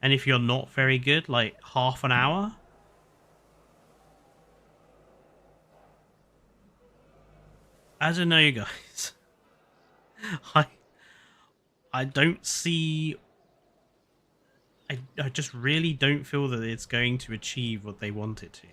And if you're not very good, like half an hour. I don't know, guys. I don't see. I just really don't feel that it's going to achieve what they want it to.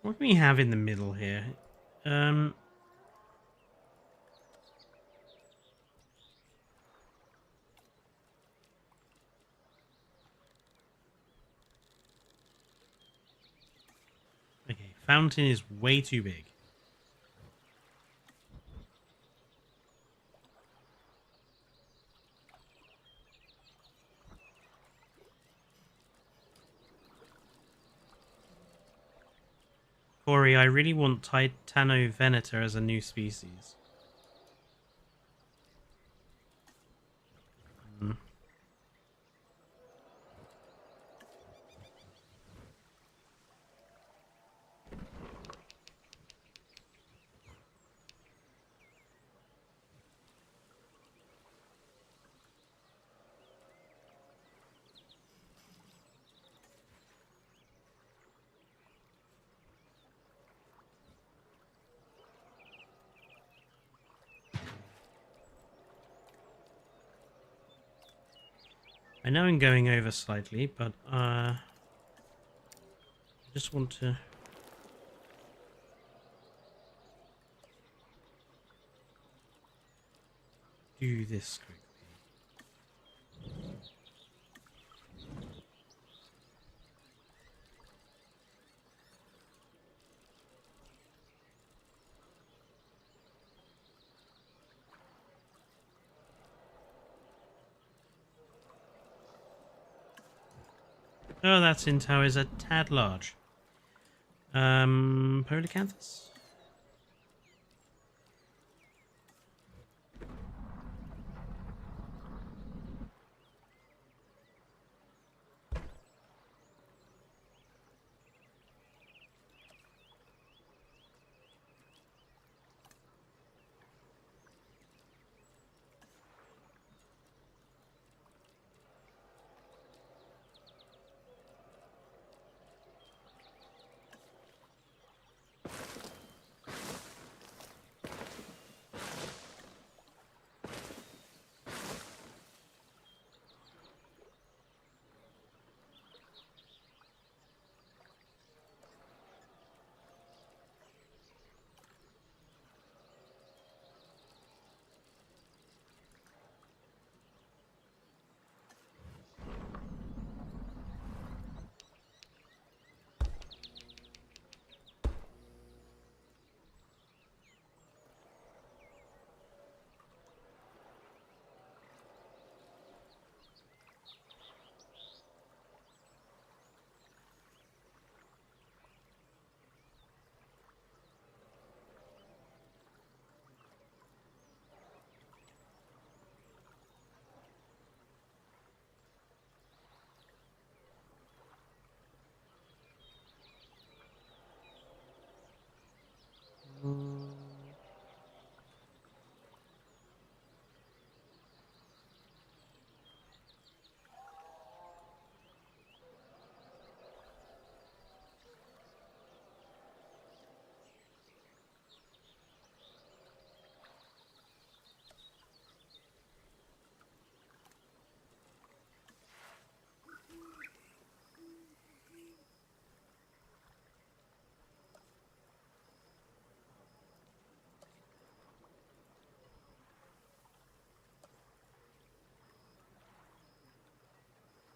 What do we have in the middle here? Okay, fountain is way too big. Corey, I really want Titanoveneta as a new species. I know I'm going over slightly, but I just want to do this quickly. Oh, that Sintow is a tad large. Polycanthus?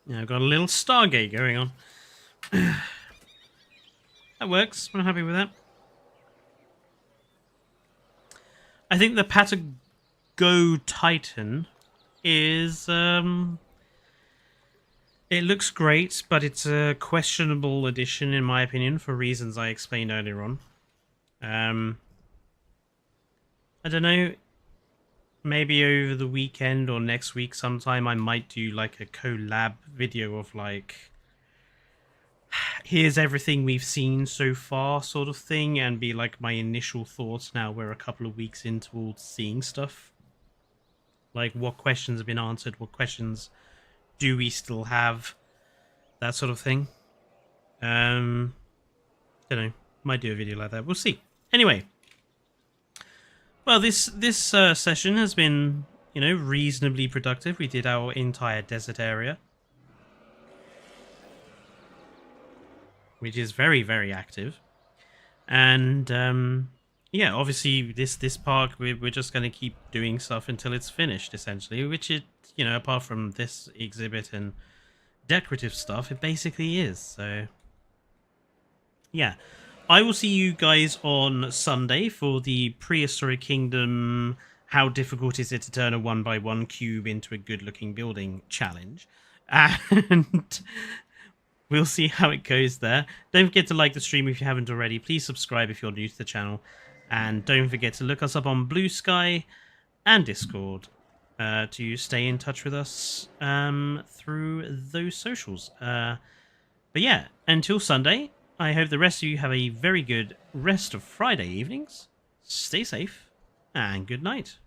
Yeah, I've got a little Stargate going on. That works. I'm happy with that. I think the Patagonia Titan is it looks great, but it's a questionable addition in my opinion for reasons I explained earlier on. I don't know. maybe over the weekend or next week sometime, I might do like a collab video of like, here's everything we've seen so far sort of thing, and be like my initial thoughts now we're a couple of weeks into all seeing stuff. Like, what questions have been answered, what questions do we still have, that sort of thing. Don't know, might do a video like that, we'll see. Anyway, well, this session has been, you know, reasonably productive. We did our entire desert area, which is very, very active. And yeah, obviously this park we're just going to keep doing stuff until it's finished, essentially, which it, you know, apart from this exhibit and decorative stuff, it basically is. So yeah, I will see you guys on Sunday for the Prehistoric Kingdom How Difficult Is It to Turn a 1x1 Cube into a Good-Looking Building challenge. And we'll see how it goes there. Don't forget to like the stream if you haven't already. Please subscribe if you're new to the channel. And don't forget to look us up on Blue Sky and Discord to stay in touch with us through those socials. But yeah, until Sunday, I hope the rest of you have a very good rest of Friday evenings. Stay safe, and good night.